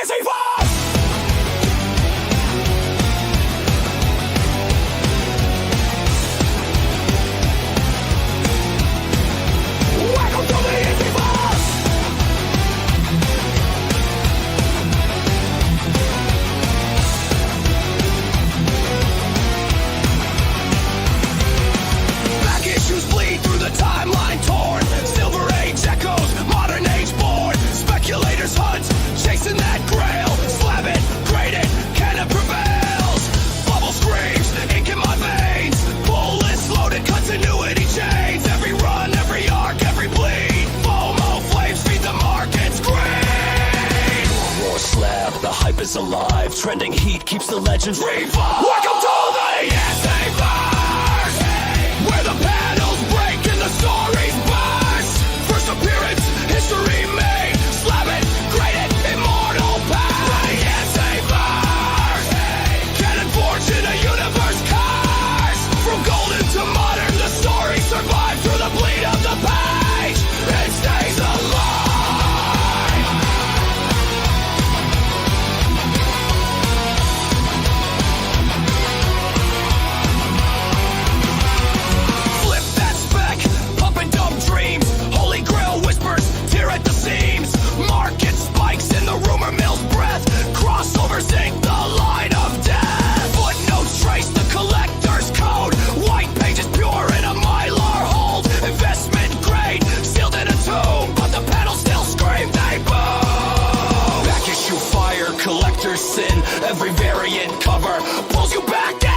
easy force. Welcome to the easy force. Back issues bleed through the timeline torn. Silver age echoes, modern age born. Speculators hunt, chasing that grail. Slab it, grade it, cannon prevails. Bubble screams, ink in my veins. Bullets loaded, continuity chains. Every run, every arc, every bleed. FOMO flames feed the market's greed. Roar slab, the hype is alive. Trending heat keeps the legends revived. Welcome to the Antiverse, where the panels break and the stories burst. First appearance, history made. Slab it, grade it, immortal past. The Antiverse, canon forged in a universe cursed. From golden to modern, the story survives through the bleed of the page. It stays alive. Flip that spec, pump and dump dreams. Holy grail whispers, tear at the seams. Market spikes in the rumor mill's breath. Crossovers ink the line of death. Footnotes trace the collector's code. White pages pure in a mylar hold. Investment grade, sealed in a tomb. But the panels still scream, they boom. Back issue fire, collector's sin. Every variant cover pulls you back in.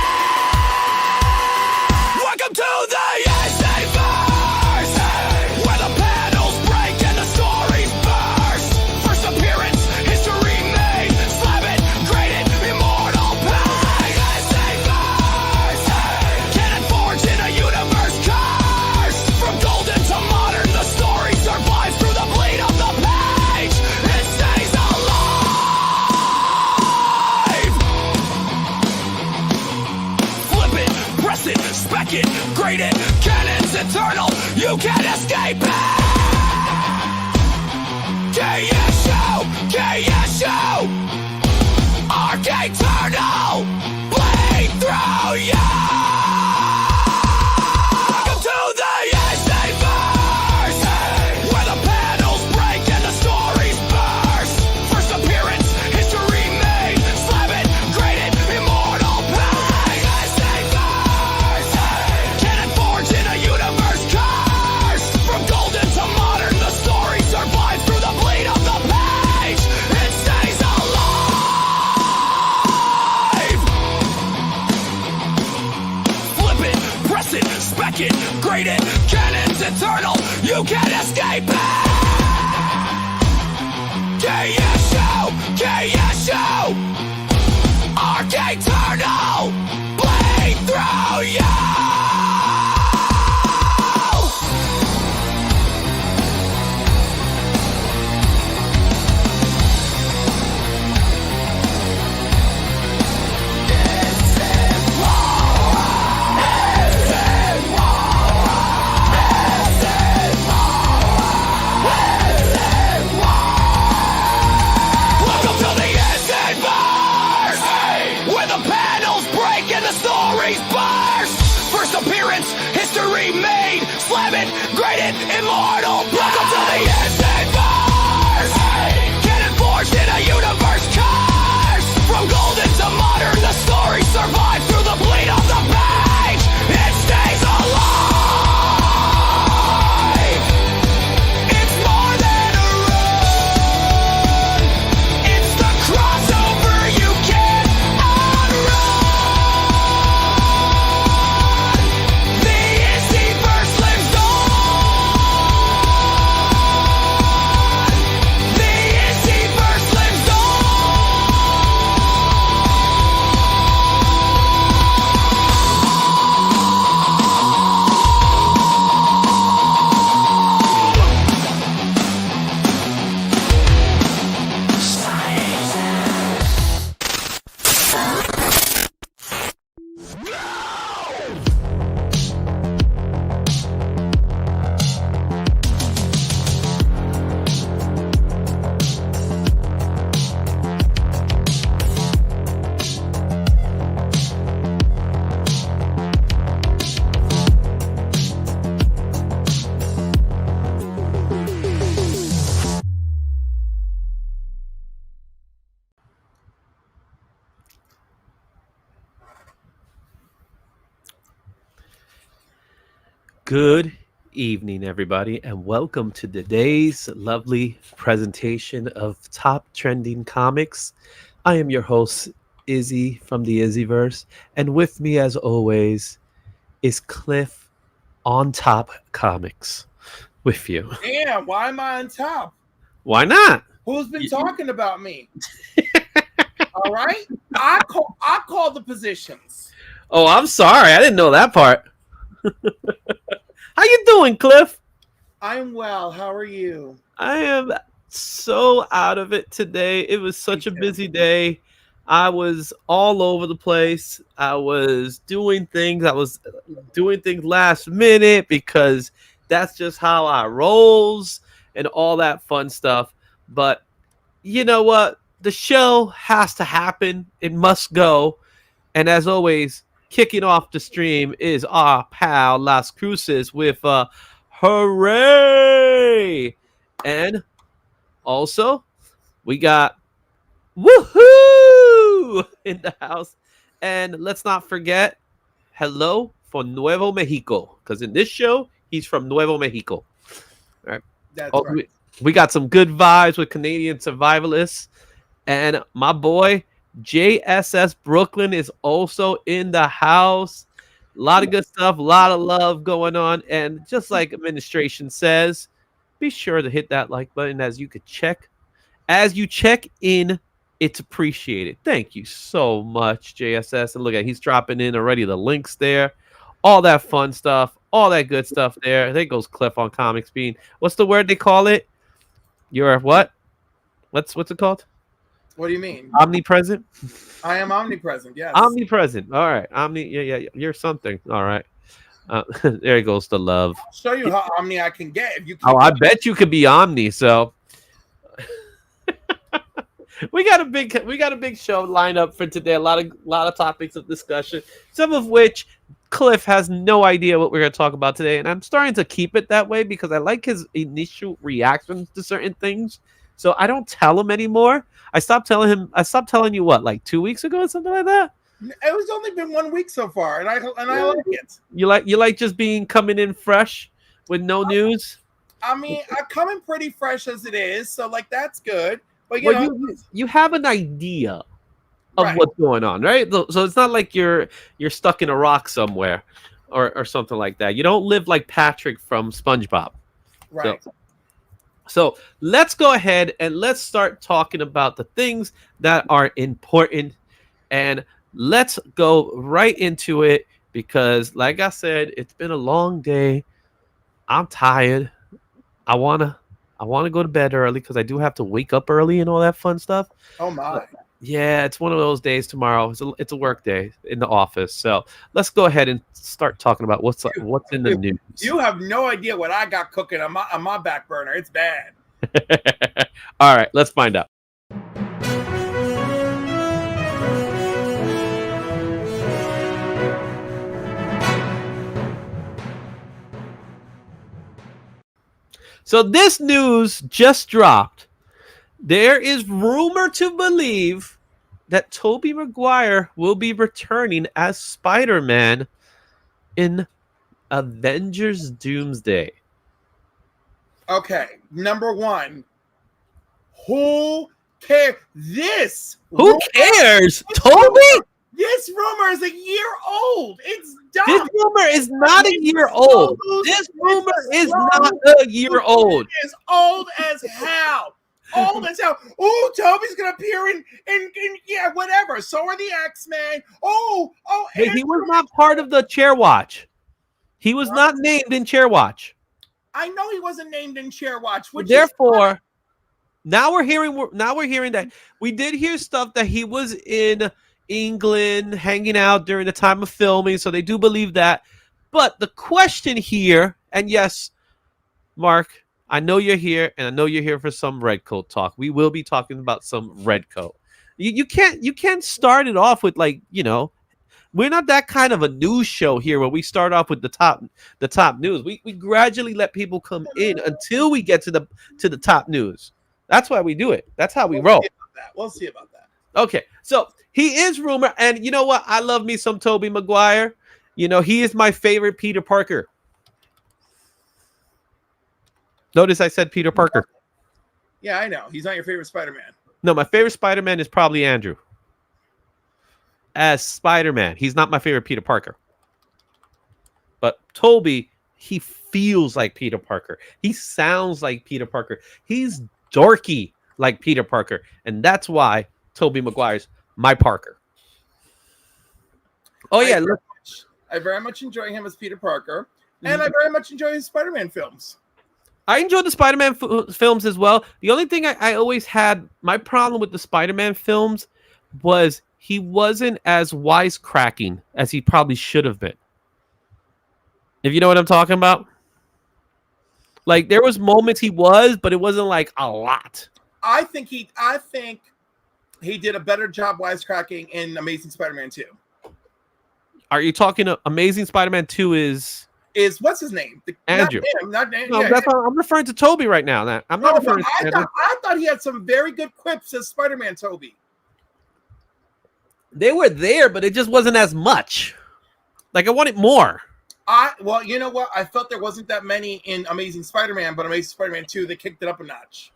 Welcome to the Antiverse, where the panels break and the stories burst. First appearance, history made. Slab it, grade it, immortal past. Antiverse, canon forged in a universe cursed. From golden to modern, the story survives through the bleed of the page. It stays alive. Flip it, press it, spec it, grade it. Canon's eternal, you can't escape it. KSU, KSU, Arc eternal, bleed through you. Welcome to the Antiverse, where the panels break and the stories burst. First appearance, history made. Slab it, grade it, immortal past. Antiverse, canon forged in a universe cursed. From golden to modern, the story survives through the bleed of the page. It stays alive. Flip it, press it, spec it, grade it. Canon's eternal, you can't escape it. KSU, KSU, Arc eternal, bleed through you. Welcome to the Antiverse, where the panels break and the stories burst. First appearance, history made. Slab it, grade it, immortal. Welcome to the Antiverse, canon forged in a universe cursed. From golden to modern, the story survives through the bleed of the page. It stays alive. It's more than a run. It's the crossover you can't outrun. The Antiverse lives on. Good evening, everybody, and welcome to today's lovely presentation of top trending comics. I am your host, Izzy from the Izzyverse, and with me, as always, is Cliff on Top Comics with you. Damn, why am I on top? Why not? Who's been Y- talking about me? All right, I call the positions. Oh, I'm sorry, I didn't know that part. How you doing, Cliff? I'm well. How are you? I am so out of it today. It was Me such a too. busy day. I was all over the place. I was doing things. I was doing things last minute because that's just how I rolls and all that fun stuff. But you know what? The show has to happen. It must go. And as always, kicking off the stream is our pal Las Cruces with hooray! And also, we got woohoo in the house. And let's not forget, hello for Nuevo Mexico. Because in this show, he's from Nuevo Mexico. All right. That's Oh, right. we got some good vibes with Canadian survivalists. And my boy, JSS Brooklyn, is also in the house. A lot of good stuff, a lot of love going on. And just like administration says, be sure to hit that like button as you check in, it's appreciated. Thank you so much, JSS. And look at he's dropping in already the links there. All that fun stuff, all that good stuff there. There goes Cliff on Comics Bean. What's the word they call it? You're what? What's it called? What do you mean? Omnipresent? I am omnipresent. Yes. Omnipresent. All right. Yeah. You're something. All right. There goes the love. I'll show you how omni I can get if you Oh, keep I going. bet you could be Omni. So we got a big show lined up for today. A lot of topics of discussion, some of which Cliff has no idea what we're going to talk about today, and I'm starting to keep it that way because I like his initial reactions to certain things. So I don't tell him anymore. I stopped telling him. I stopped telling you what, like 2 weeks ago or something like that. It was only been 1 week so far, and I like it. You like just being coming in fresh with no news. I mean, I come in pretty fresh as it is, so like that's good. But Well, you have an idea of right, what's going on, right? So it's not like you're stuck in a rock somewhere or something like that. You don't live like Patrick from SpongeBob. So right. so let's go ahead and let's start talking about the things that are important, and let's go right into it because like I said, it's been a long day. I'm tired. I want to I want to go to bed early because I do have to wake up early and all that fun stuff. Oh my. Yeah, it's one of those days tomorrow. It's a work day in the office. So let's go ahead and start talking about what's in the news. You have no idea what I got cooking on my back burner. It's bad. All right, let's find out. So this news just dropped. There is rumor to believe that Tobey Maguire will be returning as Spider-Man in Avengers Doomsday. Okay, number one, who cares? This Who cares? Toby? This rumor is a year old. It's dumb. This rumor is not a year old. This rumor is not a year old. It's old as hell. Old as hell. Oh, Toby's gonna appear in yeah, whatever. So are the X-Men. Oh, Hey, he was not part of the Chair Watch. He was not named in Chair Watch. I know he wasn't named in Chair Watch. Which Therefore, now we're hearing that we did hear stuff that he was in England hanging out during the time of filming, so they do believe that. But the question here, and yes, Mark, I know you're here, and I know you're here for some Redcoat talk. We will be talking about some Redcoat. You can't start it off with we're not that kind of a news show here where we start off with the top news. We gradually let people come in until we get to the top news. That's why we do it. That's how we roll. We'll see about that. Okay, so he is rumored, and you know what? I love me some Tobey Maguire. You know, he is my favorite Peter Parker. Notice I said Peter Parker. Yeah, I know. He's not your favorite Spider-Man. No, my favorite Spider-Man is probably Andrew. As Spider-Man, he's not my favorite Peter Parker. But Toby, he feels like Peter Parker. He sounds like Peter Parker. He's dorky like Peter Parker. And that's why Tobey Maguire's my Parker. Oh, yeah. Look. I very much enjoy him as Peter Parker. And I very much enjoy his Spider-Man films. I enjoyed the Spider-Man films as well. The only thing I always had, my problem with the Spider-Man films was he wasn't as wisecracking as he probably should have been. If you know what I'm talking about. Like, there was moments he was, but it wasn't like a lot. I think he did a better job wisecracking in Amazing Spider-Man 2. Are you talking Amazing Spider-Man 2 is what's his name? Andrew. Not him. No, that's I'm referring to Toby right now. I'm not referring to Andrew. I thought he had some very good quips as Spider-Man Toby. They were there, but it just wasn't as much. Like, I wanted more. Well, you know what? I felt there wasn't that many in Amazing Spider-Man, but Amazing Spider-Man 2, they kicked it up a notch.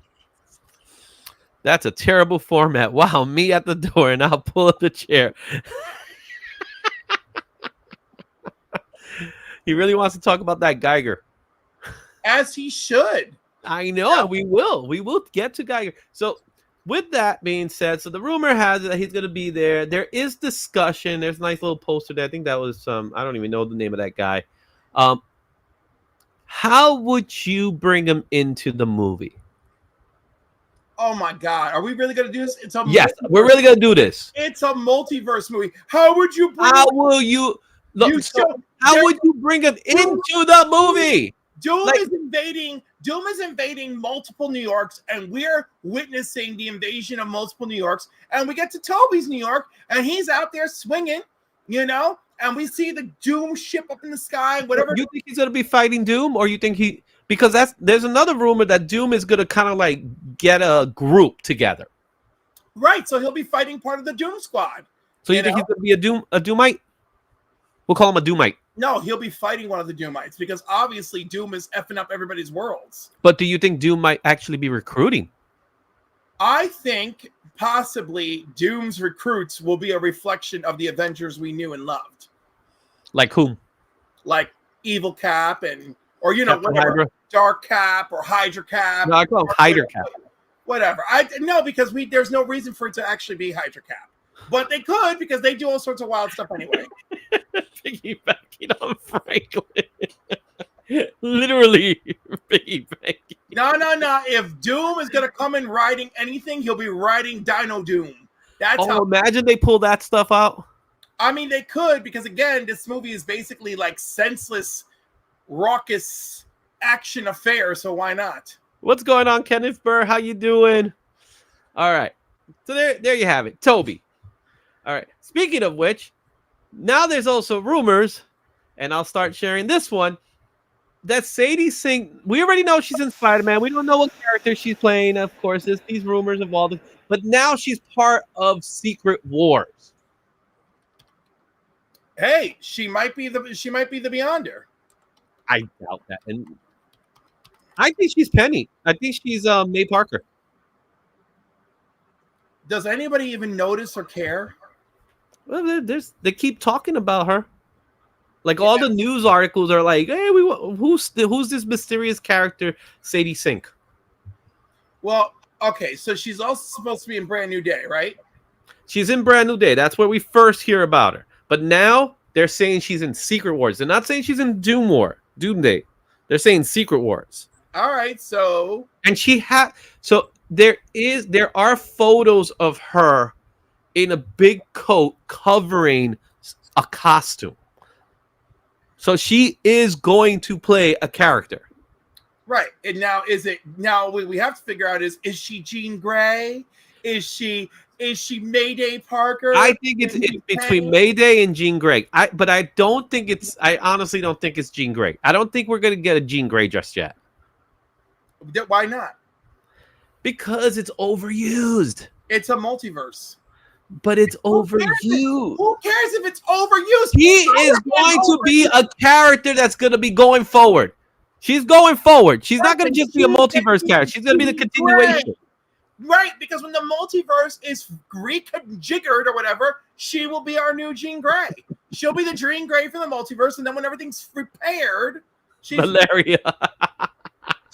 That's a terrible format. Wow, me at the door, and I'll pull up the chair. He really wants to talk about that Geiger. As he should. I know, and we will. We will get to Geiger. So, with that being said, so the rumor has it that he's going to be there. There is discussion. There's a nice little poster there. I think that was I don't even know the name of that guy. How would you bring him into the movie? Oh my God. Are we really going to do this? Yes, we're really going to do this. It's a multiverse movie. How would you bring How will you look? How would you bring him into the movie? Doom is invading multiple New Yorks, and we're witnessing the invasion of multiple New Yorks. And we get to Toby's New York, and he's out there swinging, and we see the Doom ship up in the sky, whatever. You think he's going to be fighting Doom, or you think because there's another rumor that Doom is going to kind of like get a group together. Right, so he'll be fighting part of the Doom squad. So you think he's going to be a Doomite? We'll call him a Doomite. No, he'll be fighting one of the Doomites because obviously Doom is effing up everybody's worlds. But do you think Doom might actually be recruiting? I think possibly Doom's recruits will be a reflection of the Avengers we knew and loved. Like whom? Like Evil Cap or whatever. Hydra. Dark Cap or Hydra Cap. No, I call him Hydra Cap. Whatever. Because there's no reason for it to actually be Hydra Cap. But they could because they do all sorts of wild stuff anyway. Piggybacking on Franklin. Literally piggybacking. No. If Doom is going to come in riding anything, he'll be riding Dino Doom. That's how. Imagine they pull that stuff out. I mean, they could because, again, this movie is basically like senseless, raucous action affair. So why not? What's going on, Kenneth Burr? How you doing? All right. So there you have it. Toby. All right. Speaking of which, now there's also rumors, and I'll start sharing this one, that Sadie Sink, we already know she's in Spider-Man. We don't know what character she's playing, of course. There's these rumors of all this, but now she's part of Secret Wars. Hey, she might be the Beyonder. I doubt that. And I think she's Penny. I think she's May Parker. Does anybody even notice or care? Well, they keep talking about her. Like all the news articles are like, "Hey, who's this mysterious character, Sadie Sink?" Well, okay, so she's also supposed to be in Brand New Day, right? She's in Brand New Day. That's where we first hear about her. But now they're saying she's in Secret Wars. They're not saying she's in Doom Day. They're saying Secret Wars. All right, so there are photos of her in a big coat covering a costume. So she is going to play a character. Right. And now we have to figure out is she Jean Grey? Is she Mayday Parker? I think it's between Mayday and Jean Grey. I honestly don't think it's Jean Grey. I don't think we're going to get a Jean Grey just yet. Why not? Because it's overused. It's a multiverse. But it's overused. Who cares if it's overused? He is going to be a character that's going to be going forward. She's going forward. She's not going Right, to just be a she's multiverse gonna character. She's going to be the Jean continuation. Right, because when the multiverse is jiggered or whatever, she will be our new Jean Grey. She'll be the Jean Grey for the multiverse, and then when everything's repaired, Malaria.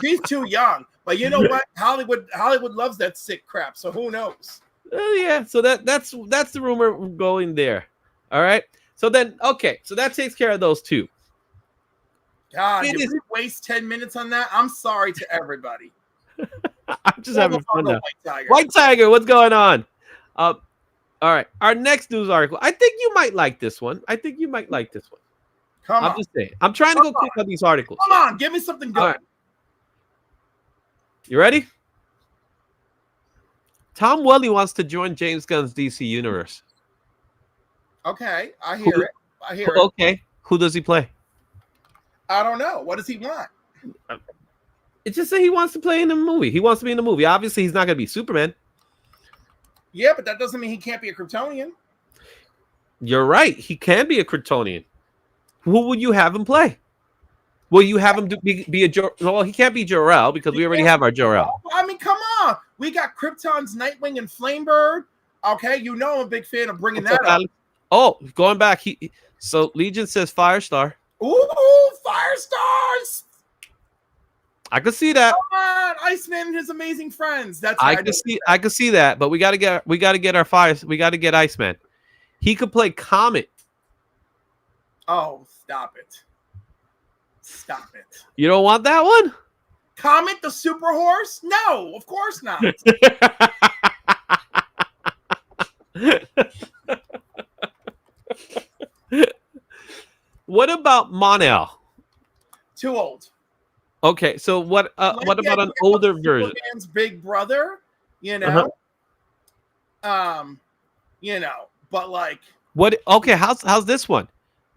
she's too young. But you know what? Hollywood loves that sick crap. So who knows? Yeah. So that's the rumor going there. All right. So then, okay. So that takes care of those two. God, did we waste 10 minutes on that? I'm sorry to everybody. I'm just having fun now. White Tiger. White Tiger, what's going on? All right. Our next news article. I think you might like this one. Come I'm on. just saying. I'm trying to go quick on these articles. Come on, give me something good. All right. You ready? Tom Welly wants to join James Gunn's DC universe. Okay, I hear it. Okay. Who does he play? I don't know. What does he want? It just say he wants to play in the movie. He wants to be in the movie. Obviously, he's not going to be Superman. Yeah, but that doesn't mean he can't be a Kryptonian. You're right. He can be a Kryptonian. Who would you have him play? Will you have him be a well, he can't be Jor-El because we already have our Jor-El. I mean, come on. We got Krypton's Nightwing and Flamebird. Okay, you know I'm a big fan of bringing that up. Oh, going back. So Legion says Firestar. Ooh, Firestars! I could see that. Come on, Iceman and his amazing friends. That's I could see that, but we got to get our fires. We got to get Iceman. He could play Comet. Oh, stop it. Stop it. You don't want that one? Comet the Super Horse? No, of course not. What about Mon-El? Too old. Okay, so what about an older version? Superman's big brother, you know. You know, but like what? Okay, how's this one?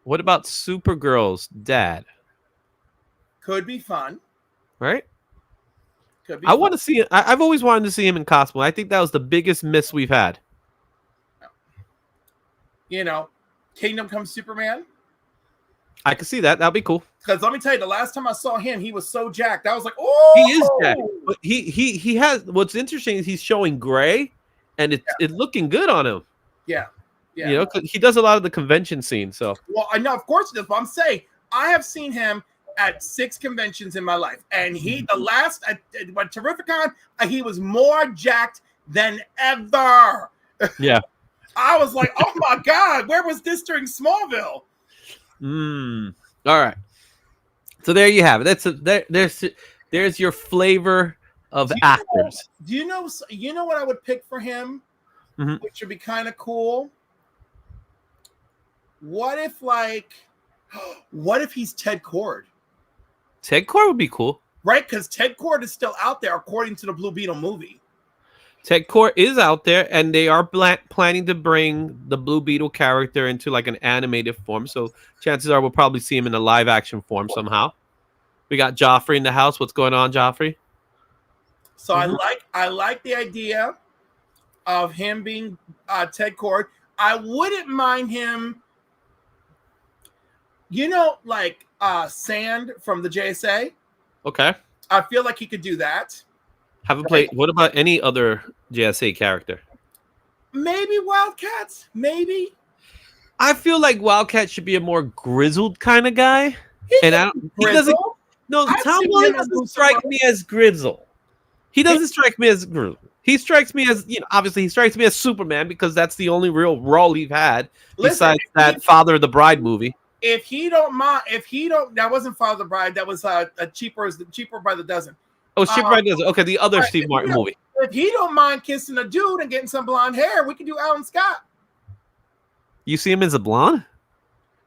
What about Supergirl's dad? Could be fun, right? Could be. I want to see it. I've always wanted to see him in costume. I think that was the biggest miss we've had. You know, Kingdom Come Superman. I could see that. That'd be cool. Because let me tell you, the last time I saw him, he was so jacked. I was like, oh, he is jacked. But he has. What's interesting is he's showing gray, and it's looking good on him. Yeah, yeah. You know, he does a lot of the convention scene. So well, I know, of course, he does. But I'm saying I have seen him at 6 conventions in my life, and the last at Terrificon, he was more jacked than ever. Yeah. I was like, oh my God, where was this during Smallville? All right. So there you have it. There's your flavor of actors. Do you know what I would pick for him? Mm-hmm. Which would be kind of cool. What if he's Ted Kord? Ted Kord would be cool. Right? Because Ted Kord is still out there according to the Blue Beetle movie. Ted Kord is out there, and they are planning to bring the Blue Beetle character into like an animated form. So chances are we'll probably see him in a live action form somehow. We got Joffrey in the house. What's going on, Joffrey? So I like the idea of him being Ted Kord. I wouldn't mind him, like Sand from the JSA. Okay. I feel like he could do that. Haven't played. What about any other JSA character? Maybe Wildcats. Maybe. I feel like Wildcat should be a more grizzled kind of guy. He doesn't. No, Tom Welly doesn't strike me as grizzled. He doesn't strike me as grizzled. He strikes me as, obviously he strikes me as Superman because that's the only real role we've had besides that Father of the Bride movie. If he don't mind, that wasn't Father of the Bride. That was a cheaper by the dozen. Oh, Cheaper by the Dozen. Okay, the other Steve Martin movie. If he don't mind kissing a dude and getting some blonde hair, we could do Alan Scott. You see him as a blonde?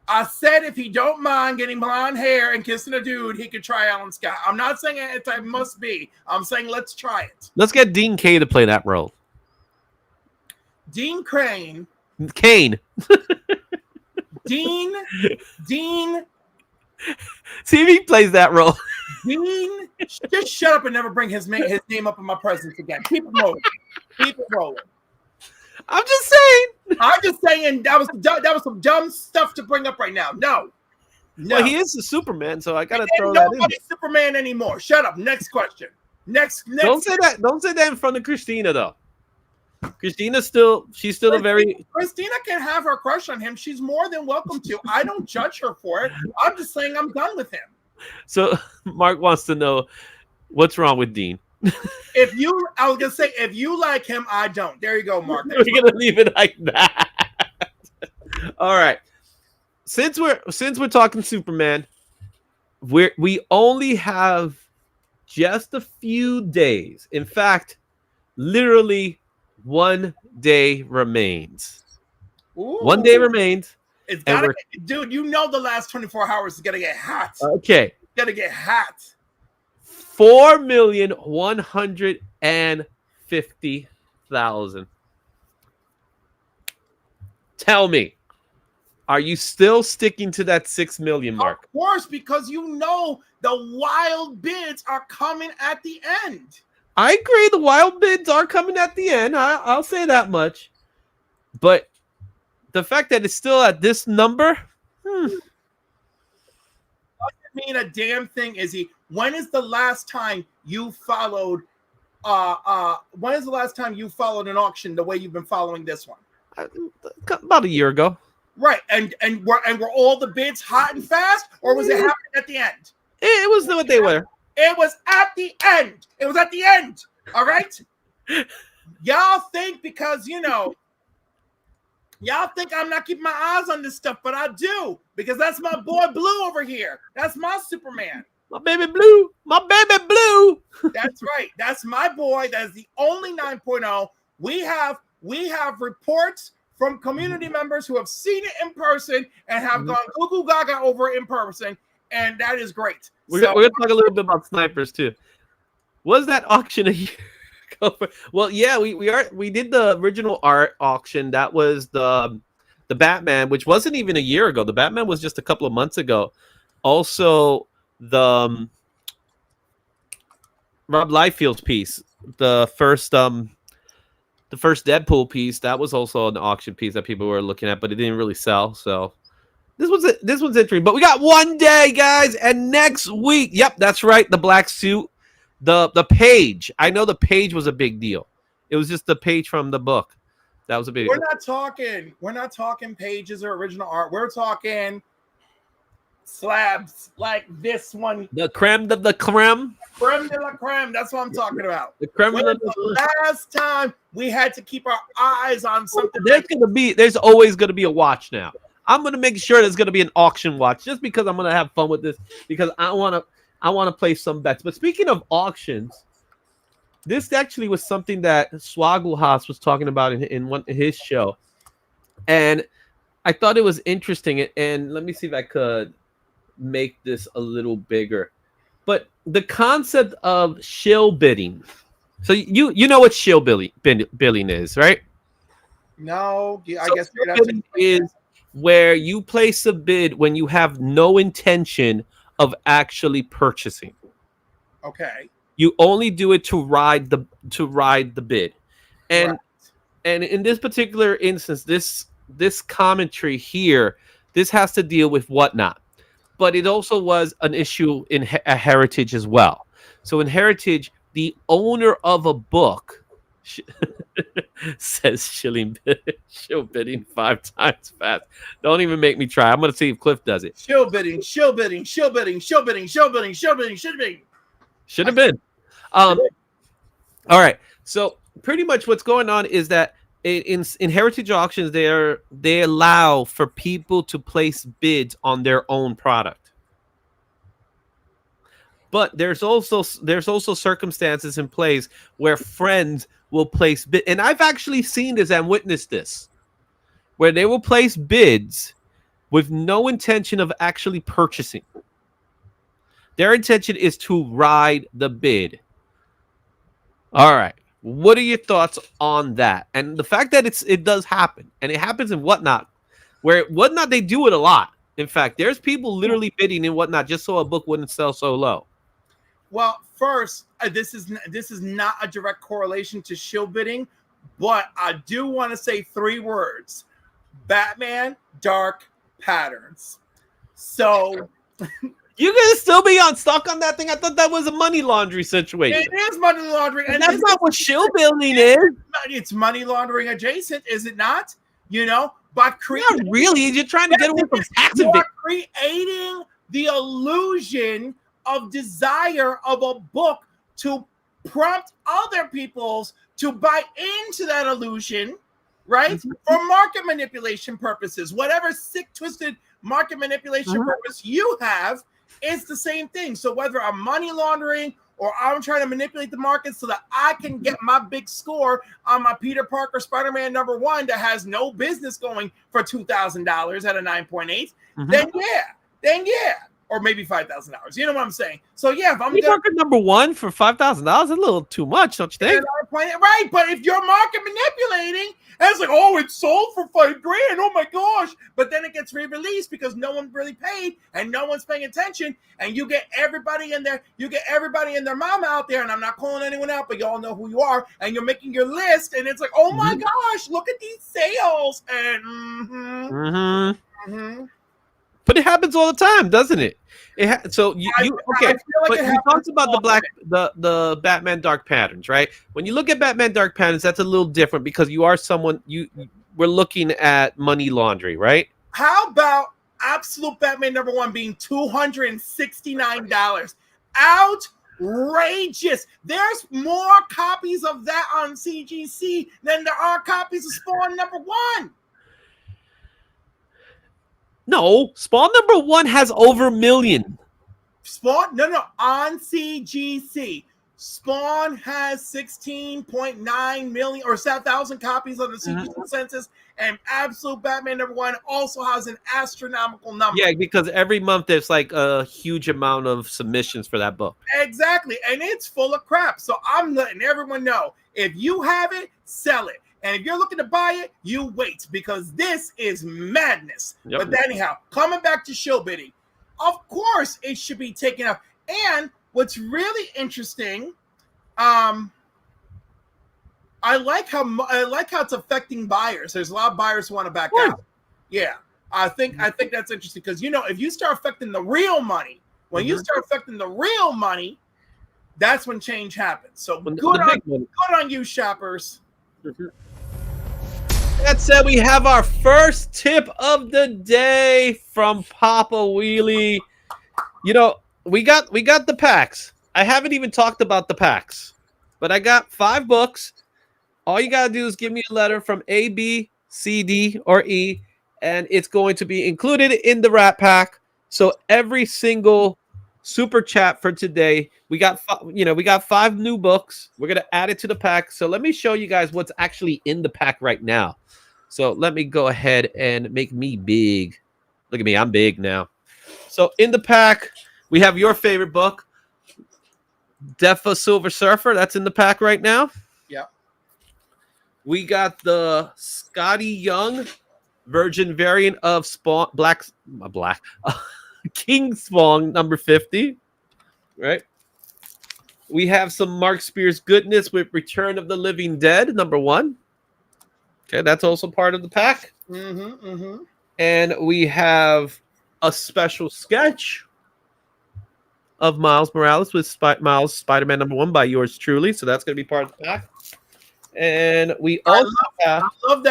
I said if he don't mind getting blonde hair and kissing a dude, he could try Alan Scott. I'm not saying it must be. I'm saying let's try it. Let's get Dean Cain to play that role. Dean Crane. Kane. Dean. See if he plays that role. Dean, just shut up and never bring his name up in my presence again. Keep it rolling. Keep it rolling. I'm just saying. I'm just saying that was some dumb stuff to bring up right now. No. No. Well, he is the Superman, so I gotta And throw that in. nobody's Superman anymore. Shut up. Next question. Next. Don't say that. Don't say that in front of Christina, though. She's still a very. Christina can have her crush on him. She's more than welcome to. I don't judge her for it. I'm just saying I'm done with him. So Mark wants to know what's wrong with Dean. I was gonna say, if you like him, I don't. There you go, Mark. We're gonna leave it like that. All right. Since we're talking Superman, we only have just a few days. In fact, literally 1 day remains. Ooh. 1 day remains. It's gotta dude, you know the last 24 hours is gonna get hot. Okay. It's gonna get hot. 4,150,000. Tell me, are you still sticking to that 6 million mark? Of course, because you know the wild bids are coming at the end. I agree. The wild bids are coming at the end. I'll say that much. But the fact that it's still at this number, Doesn't mean a damn thing, Izzy. When is the last time you followed? When is the last time you followed an auction the way you've been following this one? about a year ago. Right, and were all the bids hot and fast, or was it happening at the end? It was what they were. It was at the end. It was at the end. All right. Y'all think because y'all think I'm not keeping my eyes on this stuff, but I do, because that's my boy Blue over here. That's my Superman. My baby Blue. My baby Blue. That's right. That's my boy. That is the only 9.0. We have reports from community members who have seen it in person and have gone goo goo gaga over it in person, and that is great. We're gonna talk a little bit about snipers too. Was that auction a year ago? Well, yeah, we did the original art auction. That was the Batman, which wasn't even a year ago. The Batman was just a couple of months ago. Also, the Rob Liefeld's piece, the first Deadpool piece, that was also an auction piece that people were looking at, but it didn't really sell. So this one's interesting. But we got 1 day, guys, and next week, yep, that's right, the black suit, the page. I know the page was a big deal. It was just the page from the book. That was a big. We're not talking pages or original art. We're talking slabs like this one. The creme de la creme. Creme de la creme. That's what I'm talking about. The creme de la the last time we had to keep our eyes on something. There's always gonna be a watch now. I'm gonna make sure there's gonna be an auction watch just because I'm gonna have fun with this, because I wanna place some bets. But speaking of auctions, this actually was something that Swagglehouse was talking about in his show, and I thought it was interesting. And let me see if I could make this a little bigger. But the concept of shill bidding. So you know what shill billing is, right? No, I So guess shill bidding is where you place a bid when you have no intention of actually purchasing. Okay. You only do it to ride the bid. And Right. and in this particular instance, this commentary here, this has to deal with whatnot. But it also was an issue in Heritage as well. So in Heritage, the owner of a book says shill bidding 5 times fast. Don't even make me try. I'm going to see if Cliff does it. Shill bidding. Should have been. All right. So pretty much what's going on is that in Heritage auctions, they allow for people to place bids on their own product. But there's also circumstances in place where friends will place bid, and I've actually seen this and witnessed this, where they will place bids with no intention of actually purchasing. Their intention is to ride the bid. All right. What are your thoughts on that? And the fact that it does happen, and it happens in Whatnot, where Whatnot, they do it a lot. In fact, there's people literally bidding in Whatnot just so a book wouldn't sell so low. Well, first, this is not a direct correlation to shill bidding, but I do want to say 3 words: Batman Dark Patterns. So You gonna still be on stuck on that thing? I thought that was a money laundry situation. it is money laundering, And that's not what shill building is. It's money laundering adjacent, is it not? You know, but Not really. You're trying to get away from tax you evasion. are creating the illusion of desire of a book to prompt other peoples to buy into that illusion, right? For market manipulation purposes, whatever sick, twisted market manipulation purpose you have is the same thing. So whether I'm money laundering or I'm trying to manipulate the market so that I can get my big score on my Peter Parker Spider-Man #1 that has no business going for $2,000 at a 9.8, then yeah. Or maybe $5,000. You know what I'm saying? So yeah, if I'm Peter Parker #1 for $5,000, a little too much, don't you think? Right, but if you're market manipulating, and it's like, oh, it's sold for $5,000. Oh my gosh! But then it gets re-released because no one really paid and no one's paying attention, and you get everybody in there. You get everybody and their mama out there, and I'm not calling anyone out, but y'all know who you are, and you're making your list, and it's like, oh my gosh, look at these sales, and But it happens all the time, doesn't it? So you okay? But we talked about the Batman Dark Patterns, right? When you look at Batman Dark Patterns, that's a little different because you are someone we're looking at money laundry, right? How about Absolute Batman #1 being $269? Outrageous! There's more copies of that on CGC than there are copies of Spawn #1. No, Spawn #1 has over 1 million. Spawn, no, on CGC. Spawn has 16.9 million or 1,000 copies on the CGC census, and Absolute Batman #1 also has an astronomical number. Yeah, because every month there's like a huge amount of submissions for that book. Exactly, and it's full of crap. So I'm letting everyone know, if you have it, sell it. And if you're looking to buy it, you wait, because this is madness. But anyhow, coming back to show bidding, of course it should be taken up. And what's really interesting, I like how it's affecting buyers. There's a lot of buyers who want to back out. Yeah, I think that's interesting because, you know, if you start affecting the real money, when you start affecting the real money, that's when change happens. So good on you, shoppers. That said, we have our first tip of the day from Papa Wheelie. You know, we got the packs. I haven't even talked about the packs, but I got 5 books. All you gotta do is give me a letter from A, B, C, D, or E, and it's going to be included in the Rat Pack. So every single super chat for today, we got 5 new books. We're gonna add it to the pack. So let me show you guys what's actually in the pack right now. So let me go ahead and make me big. Look at me, I'm big now. So in the pack, we have your favorite book, Defa Silver Surfer. That's in the pack right now. Yeah. We got the Scotty Young Virgin variant of Spawn King Spawn #50. Right. We have some Mark Spears goodness with Return of the Living Dead #1. Okay, that's also part of the pack. And we have a special sketch of Miles Morales with Miles Spider-Man #1 by yours truly. So that's going to be part of the pack. And we also have... I love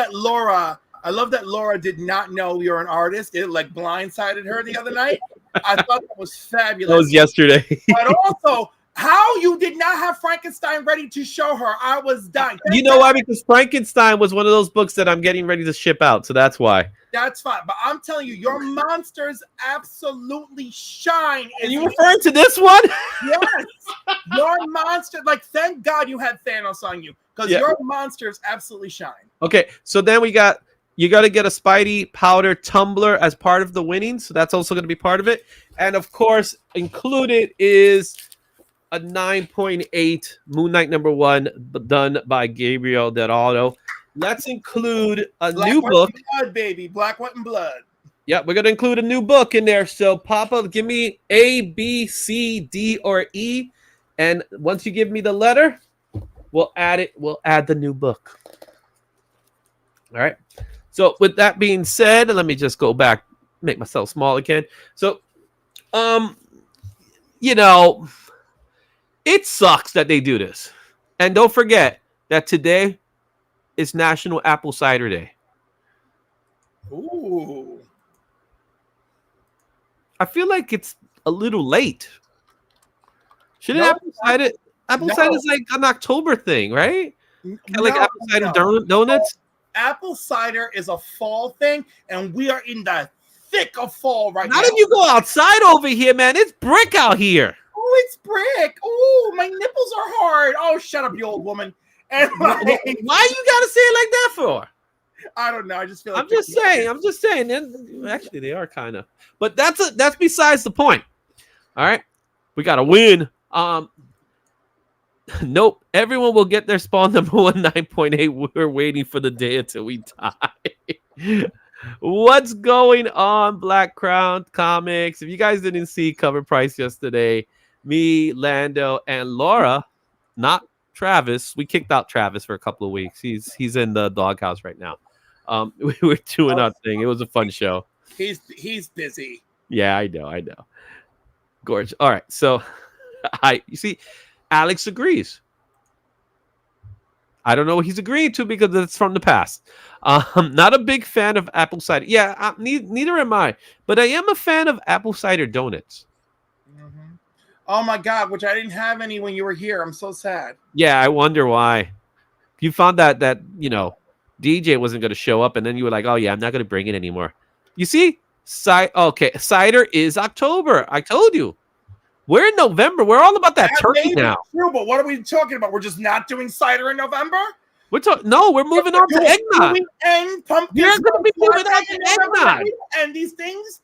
that Laura did not know you're an artist. It like blindsided her the other night. I thought that was fabulous. That was yesterday. But also, how you did not have Frankenstein ready to show her. I was dying. You know why? Because Frankenstein was one of those books that I'm getting ready to ship out. So that's why. That's fine. But I'm telling you, your monsters absolutely shine. Are you referring to this one? Yes. Your monster, like, thank God you had Thanos on you, because your monsters absolutely shine. Okay, so then you got to get a Spidey powder tumbler as part of the winnings. So that's also going to be part of it. And of course, included is a 9.8 Moon Knight #1 done by Gabriel Delauto. Let's include a new book. Blood, baby. Black, white, and blood. Yeah, we're going to include a new book in there. So, Papa, give me A, B, C, D, or E. And once you give me the letter, we'll add it. We'll add the new book. All right. So, with that being said, let me just go back. make myself small again. So, you know, it sucks that they do this. And don't forget that today is National Apple Cider Day. Ooh. I feel like it's a little late. Shouldn't No, apple no. cider is like an October thing, right? Kinda like No, apple cider no. donuts. Apple cider is a fall thing, and we are in the thick of fall right now. Not if you go outside over here, man. It's brick out here. Oh, it's brick. Oh, my nipples are hard. Oh, shut up, you old woman. And Why you gotta say it like that for? I don't know. I just feel like I'm just saying. And actually, they are kind of. But that's besides the point. All right, we got to win. Nope. Everyone will get their spawn number 19.8. We're waiting for the day until we die. What's going on, Black Crown Comics? If you guys didn't see cover price yesterday, me, Lando, and Laura, not Travis. We kicked out Travis for a couple of weeks. He's in the doghouse right now. We were doing our thing. It was a fun show. he's busy. Yeah, I know. Gorge. All right, so you see, Alex agrees. I don't know what he's agreeing to because it's from the past. Not a big fan of apple cider. Yeah, neither am I. But I am a fan of apple cider donuts. Mm-hmm. Oh my God, which I didn't have any when you were here. I'm so sad. Yeah, I wonder why. You found that DJ wasn't going to show up, and then you were like, "Oh yeah, I'm not going to bring it anymore." You see, cider is October. I told you. We're in November. We're all about that turkey now. True, but what are we talking about? We're just not doing cider in November? We're we're moving on to eggnog. And pumpkin. You're going to be moving on to eggnog. And these things.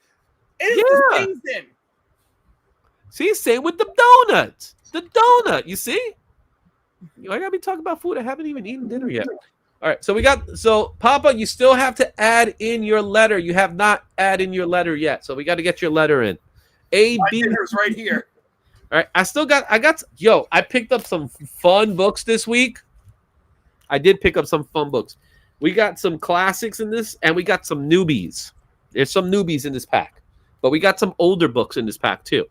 It is the season. See, same with the donuts. The donut, you see? I gotta be talking about food. I haven't even eaten dinner yet. All right, so Papa, you still have to add in your letter. You have not added in your letter yet, so we got to get your letter in. A My B. dinner's right here. All right, I picked up some fun books this week. I did pick up some fun books. We got some classics in this, and we got some newbies. There's some newbies in this pack, but we got some older books in this pack too.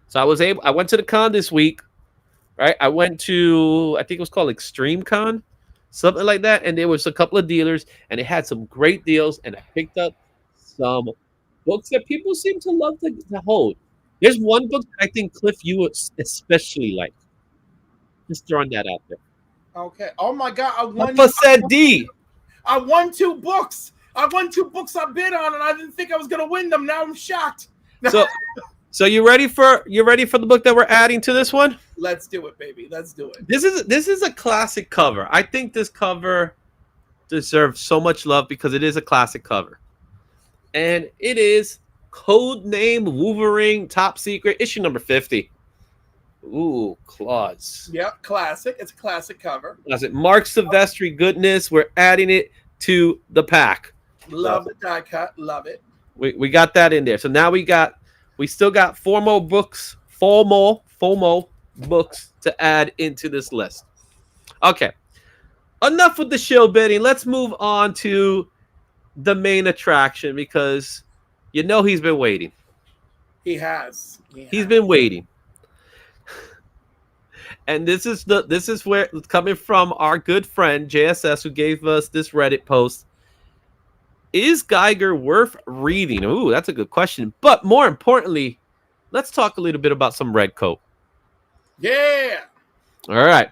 So I went to the con this week, right? I went to, I think it was called Extreme Con, something like that. And there was a couple of dealers, and they had some great deals. And I picked up some books that people seem to love to hold. There's one book that I think, Cliff, you would especially like. Just throwing that out there. Okay. Oh my God. Papa said D. I won 2 books. I won 2 books I bid on, and I didn't think I was gonna win them. Now I'm shocked. So you ready for the book that we're adding to this one? Let's do it, baby. Let's do it. This is a classic cover. I think this cover deserves so much love because it is a classic cover. And it is Codename Wolverine Top Secret issue number 50. Ooh, claws. Yep, classic. It's a classic cover. Classic. Mark Silvestri goodness. We're adding it to the pack. Love the die cut. Love it. We got that in there. So now we still got 4 more books, 4 more books to add into this list. Okay. Enough with the shill bidding. Let's move on to the main attraction because he's been waiting. He has. He's been waiting. And this is where it's coming from our good friend JSS, who gave us this Reddit post. Is Geiger worth reading? Ooh, that's a good question. But more importantly, let's talk a little bit about some Redcoat. Yeah. All right.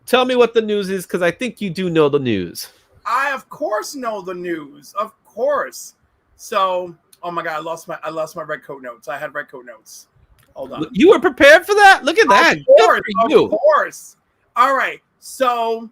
Tell me what the news is, because I think you do know the news. I of course know the news. Of course. So, oh my God, I lost my Redcoat notes. I had Redcoat notes. Hold on. You were prepared for that? Look at that. Of course. All right. So,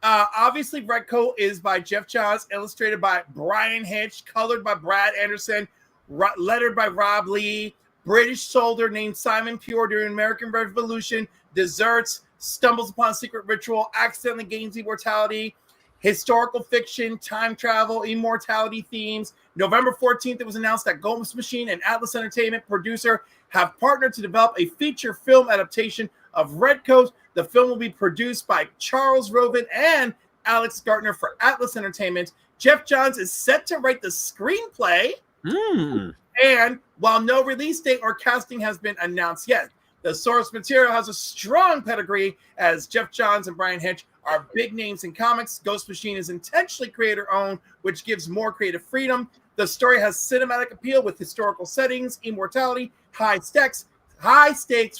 obviously, Redcoat is by Jeff Johns, illustrated by Brian Hitch, colored by Brad Anderson, lettered by Rob Lee. British soldier named Simon Pure during American Revolution deserts, stumbles upon a secret ritual, accidentally gains immortality. Historical fiction, time travel, immortality themes. November 14th, it was announced that Gomez Machine and Atlas Entertainment producer have partnered to develop a feature film adaptation of Redcoat. The film will be produced by Charles Roven and Alex Gartner for Atlas Entertainment. Jeff Johns is set to write the screenplay. Mm. And while no release date or casting has been announced yet, the source material has a strong pedigree, as Jeff Johns and Brian Hitch are big names in comics. Ghost Machine is intentionally creator-owned, which gives more creative freedom. The story has cinematic appeal with historical settings, immortality, high stakes,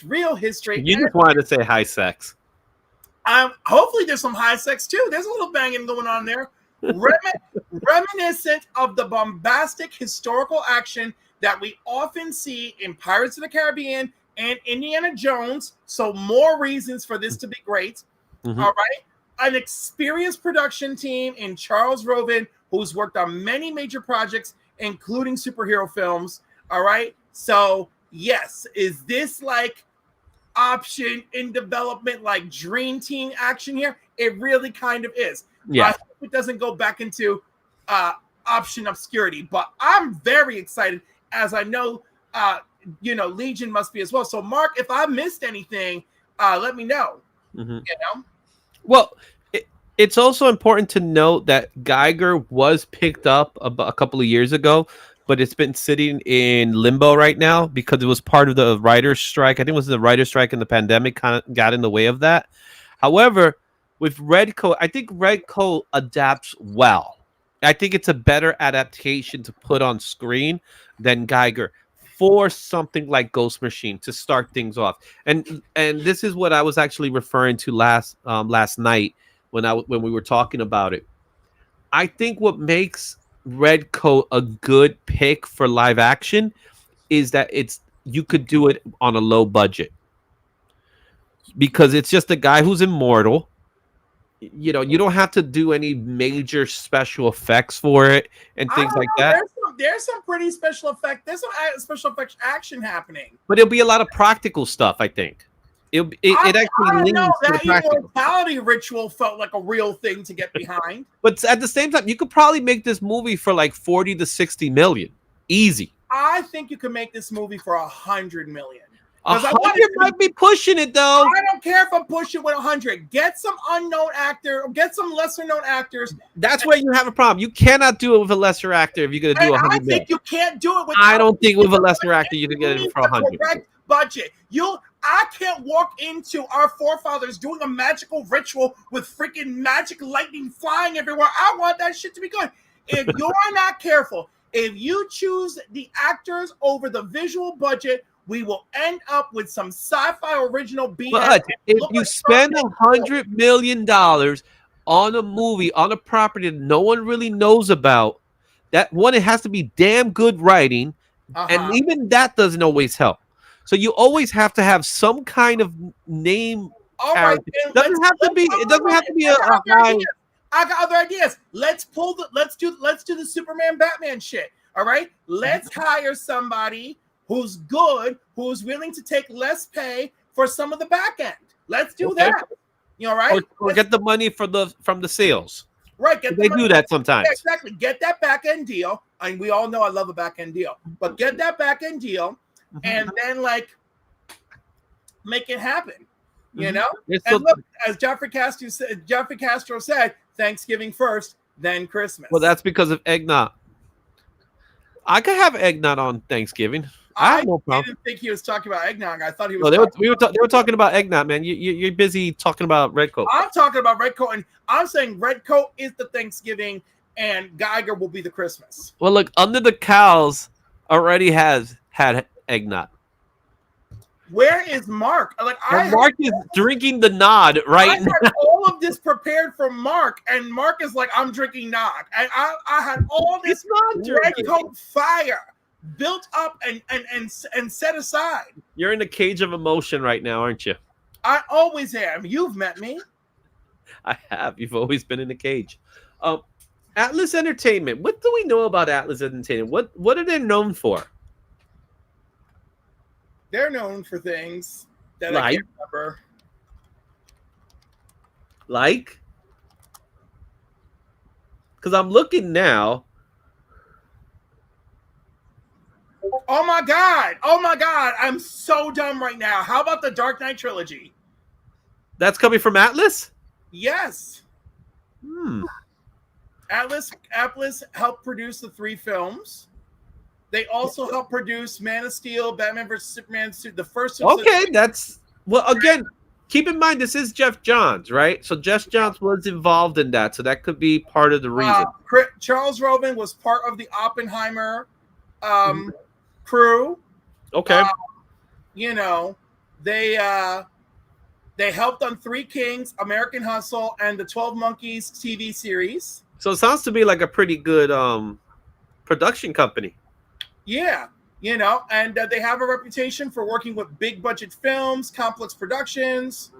real history. You just wanted to say high sex. Hopefully there's some high sex too. There's a little banging going on there. Reminiscent of the bombastic historical action that we often see in Pirates of the Caribbean and Indiana Jones. So more reasons for this to be great. Mm-hmm. All right. An experienced production team in Charles Roven, who's worked on many major projects, including superhero films. All right. So yes, is this like option in development, like Dream Team action here? It really kind of is. Yeah. I hope it doesn't go back into option obscurity, but I'm very excited, as I know Legion must be as well. So Mark, if I missed anything, let me know. Mm-hmm. Well, it's also important to note that Geiger was picked up a couple of years ago, but it's been sitting in limbo right now because it was part of the writer's strike. I think it was the writer's strike, and the pandemic kind of got in the way of that. However, with Redcoat, I think Redcoat adapts well. I think it's a better adaptation to put on screen than Geiger for something like Ghost Machine to start things off. And this is what I was actually referring to last night when we were talking about it. I think what makes Redcoat a good pick for live action is that you could do it on a low budget because it's just a guy who's immortal. You don't have to do any major special effects for it and things like that. There's some pretty special effect. There's some special effects action happening, but it'll be a lot of practical stuff. I think it actually leans to the practical. Immortality ritual felt like a real thing to get behind. But at the same time, you could probably make this movie for like 40 to 60 million, easy. I think you can make this movie for 100 million. 100 might be pushing it, though. I don't care if I'm pushing with 100. Get some unknown actor, get some lesser known actors. That's where you have a problem. You cannot do it with a lesser actor if you're going to do 100 million. I think you can't do it with. I don't think with a lesser actor you can get it for 100. Correct budget. I can't walk into our forefathers doing a magical ritual with freaking magic lightning flying everywhere. I want that shit to be good. If you're not careful, if you choose the actors over the visual budget, we will end up with some sci-fi original BS. But if you spend $100 million on a movie, on a property that no one really knows about, that one, it has to be damn good writing, and even that doesn't always help. So you always have to have some kind of name. Right, it doesn't have to be a high. I got other ideas. Let's do the Superman Batman shit. All right, let's hire somebody who's good, who's willing to take less pay for some of the back end. Let's do that. Right? Or get the money from the sales. Right. They do that sometimes. Yeah, exactly. Get that back end deal. I mean, we all know I love a back end deal, but get that back end deal and then make it happen. And look, as Geoffrey Castro said, Thanksgiving first, then Christmas. Well, that's because of eggnog. I could have eggnog on Thanksgiving. I have no problem. Didn't think he was talking about eggnog. I thought he was. They were talking about eggnog, man. You're busy talking about Redcoat. I'm talking about Redcoat, and I'm saying Redcoat is the Thanksgiving, and Geiger will be the Christmas. Well, look, Under the Cows already has had eggnog. Where is Mark? Mark is drinking the nod right now. I had all of this prepared for Mark, and Mark is like, I'm drinking nog. And I had all this Redcoat fire built up and set aside. You're in a cage of emotion right now, aren't you? I always am. You've met me. I have. You've always been in a cage. Atlas Entertainment. What do we know about Atlas Entertainment? What are they known for? They're known for things that I can't remember. Like? Because I'm looking now. Oh my God. I'm so dumb right now. How about the Dark Knight trilogy? That's coming from Atlas? Yes. Atlas helped produce the 3 films. They also helped produce Man of Steel, Batman vs Superman, the first. Okay, that's well. Again, keep in mind this is Jeff Johns, right? So Jeff Johns was involved in that, so that could be part of the reason. Charles Robin was part of the Oppenheimer crew. Okay, You know, they helped on 3 Kings, American Hustle, and the 12 Monkeys TV series. so it sounds to me like a pretty good production company. Yeah, you know, and they have a reputation for working with big budget films, complex productions,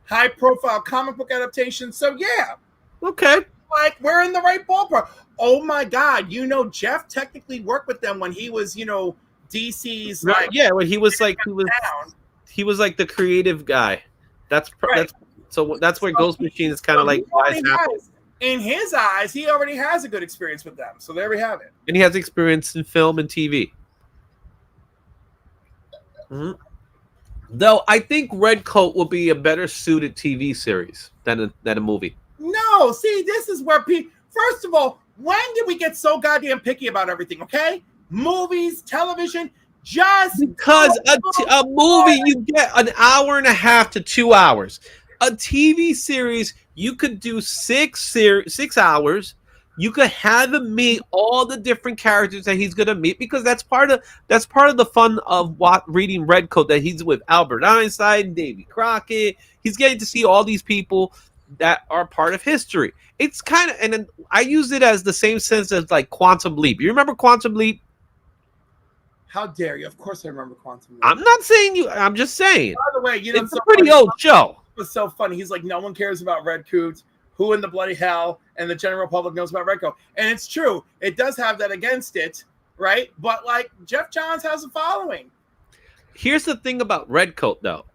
high profile comic book adaptations. So yeah, Okay, like we're in the right ballpark. Oh my God, you know, Jeff technically worked with them when he was, you know, DC's right? like Yeah, when he was like he was like the creative guy. That's that's where Ghost Machine is kind of like in his eyes, he already has a good experience with them. So there we have it. and he has experience in film and TV. Though I think Redcoat will be a better suited TV series than a movie. No, see, this is where people. First of all, when did we get so goddamn picky about everything? Okay, movies, television, just because a movie you get an hour and a half to 2 hours. A TV series you could do 6 hours. You could have him meet all the different characters that he's gonna meet because that's part of the fun of reading Redcoat, that he's with Albert Einstein, Davy Crockett. He's getting to see all these people that are part of history. It's kind of, and then I use it as the same sense as like Quantum Leap. You remember Quantum Leap? How dare you? Of course I remember Quantum Leap. I'm not saying you. I'm just saying. By the way, you know, it's a pretty old show. It was so funny. He's like, no one cares about Redcoat. Who in the bloody hell and the general public knows about Redcoat? And it's true. It does have that against it, right? But like Jeff Johns has a following. Here's the thing about Redcoat, though.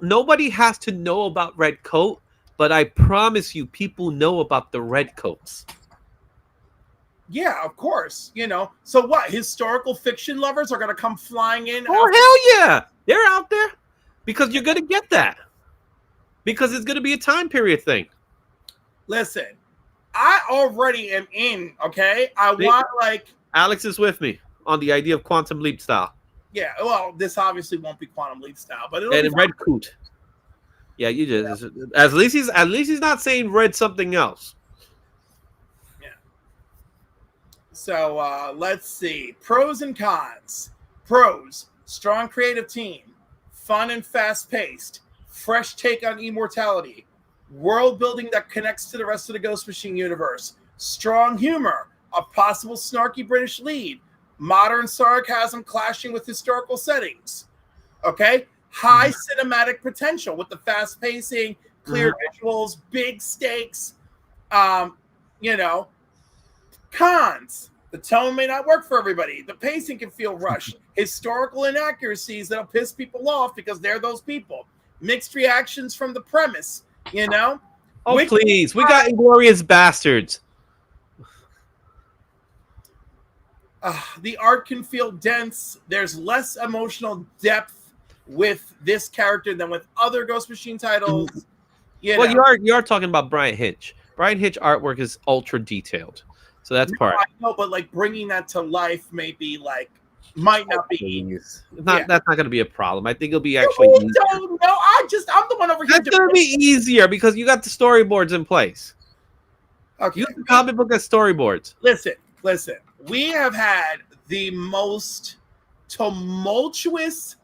Nobody has to know about Redcoat, but I promise you, people know about the Redcoats. Yeah, of course. You know, so what? Historical fiction lovers are going to come flying in. Oh, hell yeah. They're out there because you're going to get that. Because it's going to be a time period thing. Listen, I already am in, okay? Want like... Alex is with me on the idea of Quantum Leap style. Yeah, well, this obviously won't be Quantum Leap style, but it'll be Redcoat. Yeah, you just... Yeah. At least he's not saying red something else. Yeah. So, let's see. Pros and cons. Pros, strong creative team. Fun and fast-paced. Fresh take on immortality, world building that connects to the rest of the Ghost Machine universe, strong humor, a possible snarky British lead, modern sarcasm clashing with historical settings. Okay, high cinematic potential with the fast pacing, clear visuals, big stakes. You know, cons. The tone may not work for everybody. The pacing can feel rushed. Historical inaccuracies that'll piss people off because they're those people. Mixed reactions from the premise, you know? Oh, please. We got Inglourious Bastards. The art can feel dense. There's less emotional depth with this character than with other Ghost Machine titles. You are talking about Brian Hitch. Brian Hitch artwork is ultra detailed. So that's part. I know, but like bringing that to life may be like, might not be. That's not going to be a problem. I think it'll be actually. I'm the one over here. That's going to be easier because you got the storyboards in place. Okay. Use the comic book as storyboards. Listen. We have had the most tumultuous,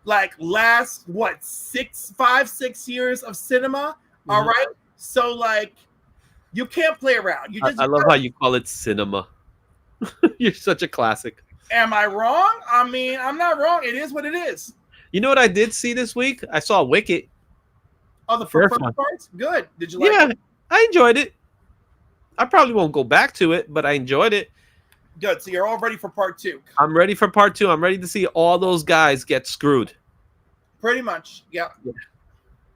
like last 5-6 years of cinema. All right. So like, you can't play around. I love how you call it cinema. You're such a classic. Am I wrong? I mean, I'm not wrong. It is what it is. You know what I did see this week? I saw Wicked. Oh, the first parts? Good. Did you like it? I enjoyed it. I probably won't go back to it, but I enjoyed it. Good. So you're all ready for part 2. I'm ready for part 2. I'm ready to see all those guys get screwed. Pretty much. Yeah.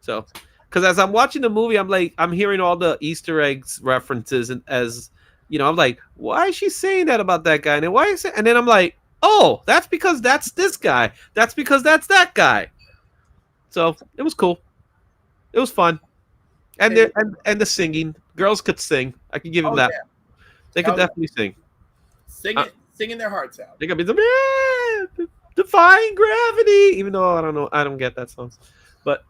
So, because as I'm watching the movie, I'm hearing all the Easter eggs references, and as you know, I'm like, why is she saying that about that guy? And then I'm like, oh, that's because that's this guy. That's because that's that guy. So it was cool. It was fun, and the singing. Girls could sing. I can give them Oh that. yeah, They could oh, yeah. definitely sing. Singing their hearts out. They could be defying gravity. Even though I don't get that song. But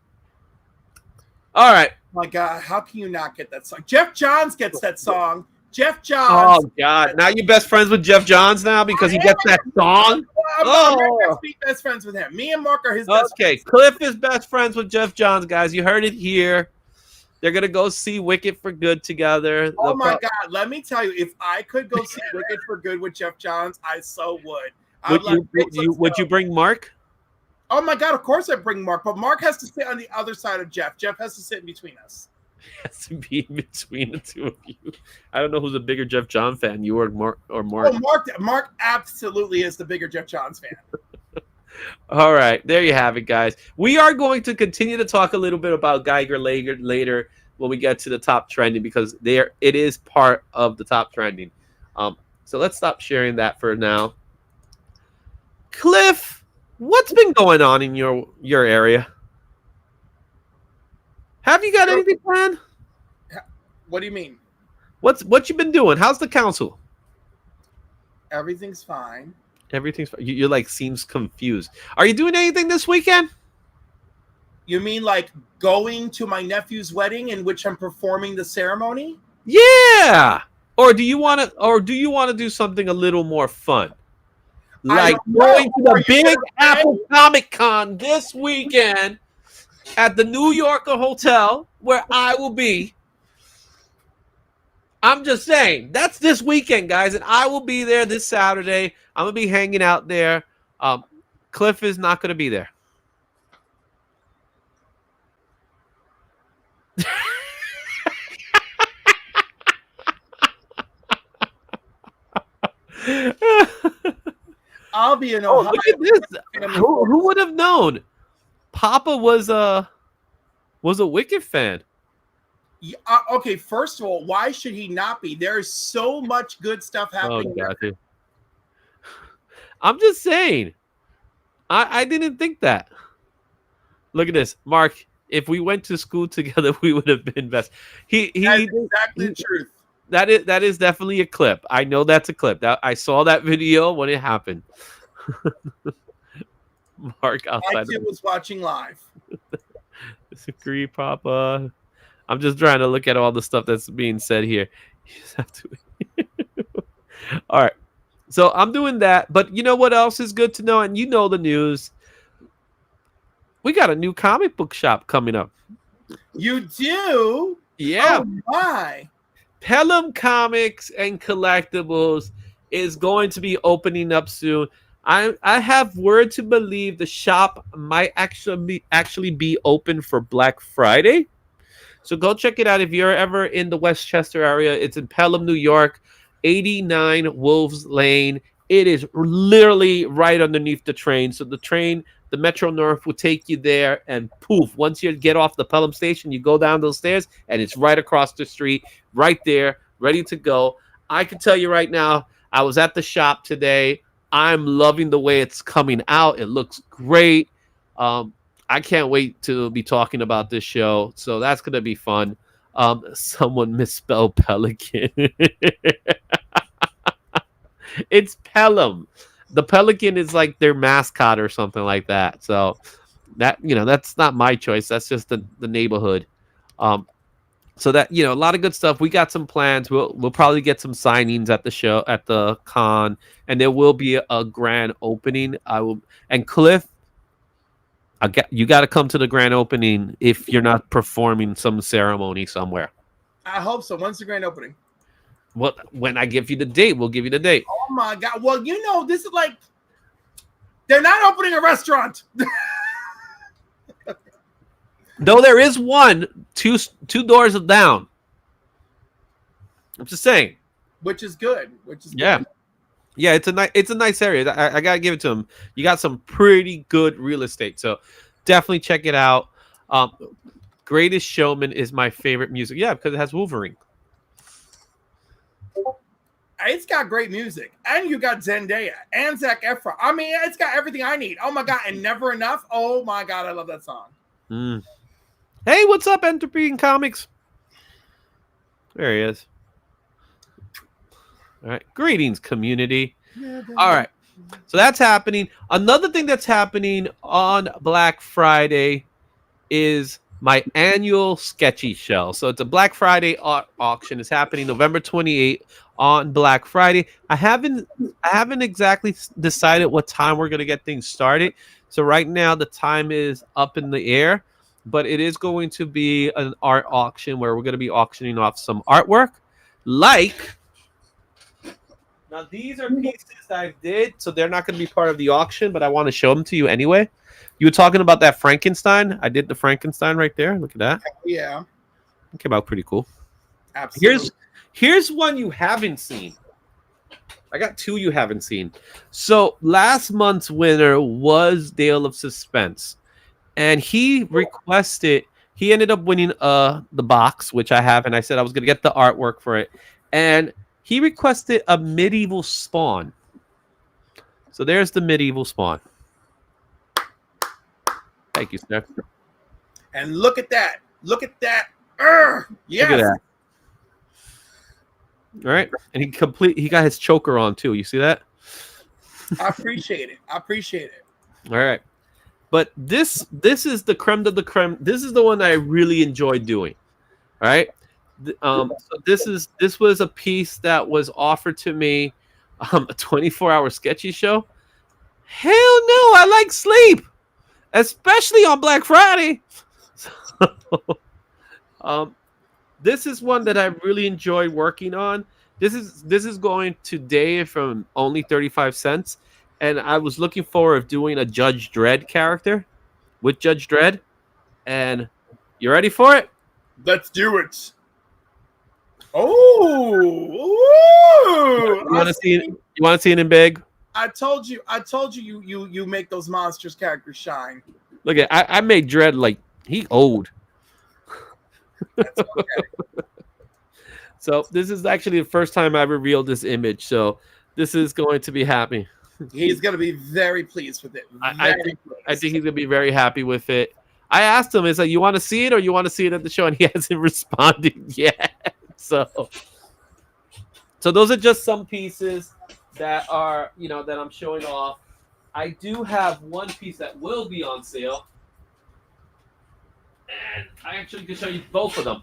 all right. My God, how can you not get that song? Jeff Johns gets that song. Jeff Johns. Oh God! Now you're best friends with Jeff Johns now because he gets that song. I'm Oh, best friends with him. Me and Mark are his best okay. friends. Cliff is best friends with Jeff Johns, guys. You heard it here. They're gonna go see Wicked for Good together. Oh my God! Let me tell you, if I could go see Wicked for Good with Jeff Johns, I so would. Would you bring Mark? Oh my God! Of course I bring Mark, but Mark has to sit on the other side of Jeff. Jeff has to sit in between us. Has to be in between the two of you. I don't know who's a bigger Jeff John fan, you or Mark. Oh, Mark absolutely is the bigger Jeff Johns fan. All right, there you have it, guys. We are going to continue to talk a little bit about Geiger later when we get to the top trending because it is part of the top trending. So let's stop sharing that for now. Cliff, what's been going on in your area? Have you got anything planned? What do you mean? What you been doing? How's the council? Everything's fine. Everything's fine. You like seems confused. Are you doing anything this weekend? You mean like going to my nephew's wedding in which I'm performing the ceremony? Yeah. Or do you want to do something a little more fun? Like going to the Big Apple Comic Con this weekend at the New Yorker Hotel where I will be. I'm just saying, that's this weekend, guys, and I will be there this Saturday. I'm going to be hanging out there. Cliff is not going to be there. I'll be in Ohio. Look at this. Who would have known? Papa was a Wicked fan. Yeah, okay, first of all, why should he not be? There's so much good stuff happening. Oh, God. I'm just saying. I didn't think that. Look at this, Mark. If we went to school together, we would have been best. That's exactly the truth. That is definitely a clip. I know that's a clip. I saw that video when it happened. Mark outside. I too was watching live. Disagree, Papa. I'm just trying to look at all the stuff that's being said here. You just have to. All right. So I'm doing that. But you know what else is good to know? And you know the news. We got a new comic book shop coming up. You do? Yeah. Oh, my. Pelham Comics and Collectibles is going to be opening up soon. I have word to believe the shop might actually be open for Black Friday. So go check it out if you're ever in the Westchester area. It's in Pelham, New York, 89 Wolves Lane. It is literally right underneath the train. So the Metro North will take you there, and poof, once you get off the Pelham station, you go down those stairs, and it's right across the street, right there, ready to go. I can tell you right now, I was at the shop today. I'm loving the way it's coming out. It looks great. I can't wait to be talking about this show. So that's going to be fun. Someone misspelled Pelican. It's Pelham. The Pelican is like their mascot or something like that. So that's not my choice. That's just the neighborhood. So that, a lot of good stuff. We got some plans. We'll probably get some signings at the show, at the con, and there will be a grand opening. And Cliff, you got to come to the grand opening if you're not performing some ceremony somewhere. I hope so. When's the grand opening? When I give you the date, we'll give you the date. Oh my God. Well, this is like, they're not opening a restaurant. Though there is one, two doors down. I'm just saying. Which is good. Yeah. Yeah, it's a nice area. I gotta give it to them. You got some pretty good real estate, so definitely check it out. Greatest Showman is my favorite music. Yeah, because it has Wolverine. It's got great music, and you got Zendaya and Zac Efron. I mean, it's got everything I need. Oh my God, and Never Enough. Oh my God, I love that song. Hey, what's up, Entropy in Comics? There he is. All right. Greetings, community. All right. So that's happening. Another thing that's happening on Black Friday is my annual sketchy show. So it's a Black Friday auction. It's happening November 28th on Black Friday. I haven't exactly decided what time we're going to get things started. So right now the time is up in the air, but it is going to be an art auction where we're going to be auctioning off some artwork. Now these are pieces that I did, so they're not going to be part of the auction, but I want to show them to you anyway. You were talking about that Frankenstein. I did the Frankenstein right there. Look at that. Yeah. It came out pretty cool. Absolutely. Here's one you haven't seen. I got two you haven't seen. So last month's winner was Dale of Suspense. And he ended up winning the box, which I have, and I said I was gonna get the artwork for it. And he requested a medieval spawn. So there's the medieval spawn. Thank you, sir. And look at that. Look at that. Yes. Look at that. All right. And he got his choker on too. You see that? I appreciate it. All right. But this is the creme de la creme. This is the one that I really enjoyed doing. All right. So this was a piece that was offered to me, a 24-hour sketchy show. Hell no, I like sleep, especially on Black Friday. So, this is one that I really enjoy working on. This is going today from only 35 cents, and I was looking forward to doing a Judge Dredd character with Judge Dredd. And you ready for it? Let's do it. Oh, you want to see it? You want to see it in big? I told you you make those monsters characters shine. Look at I made Dredd like he old. That's okay. So this is actually the first time I revealed this image. So this is going to be happy. He's going to be very pleased with it. I think he's going to be very happy with it. I asked him, is like, you want to see it or you want to see it at the show? And he hasn't responded yet. So those are just some pieces that are, that I'm showing off. I do have one piece that will be on sale. And I actually can show you both of them.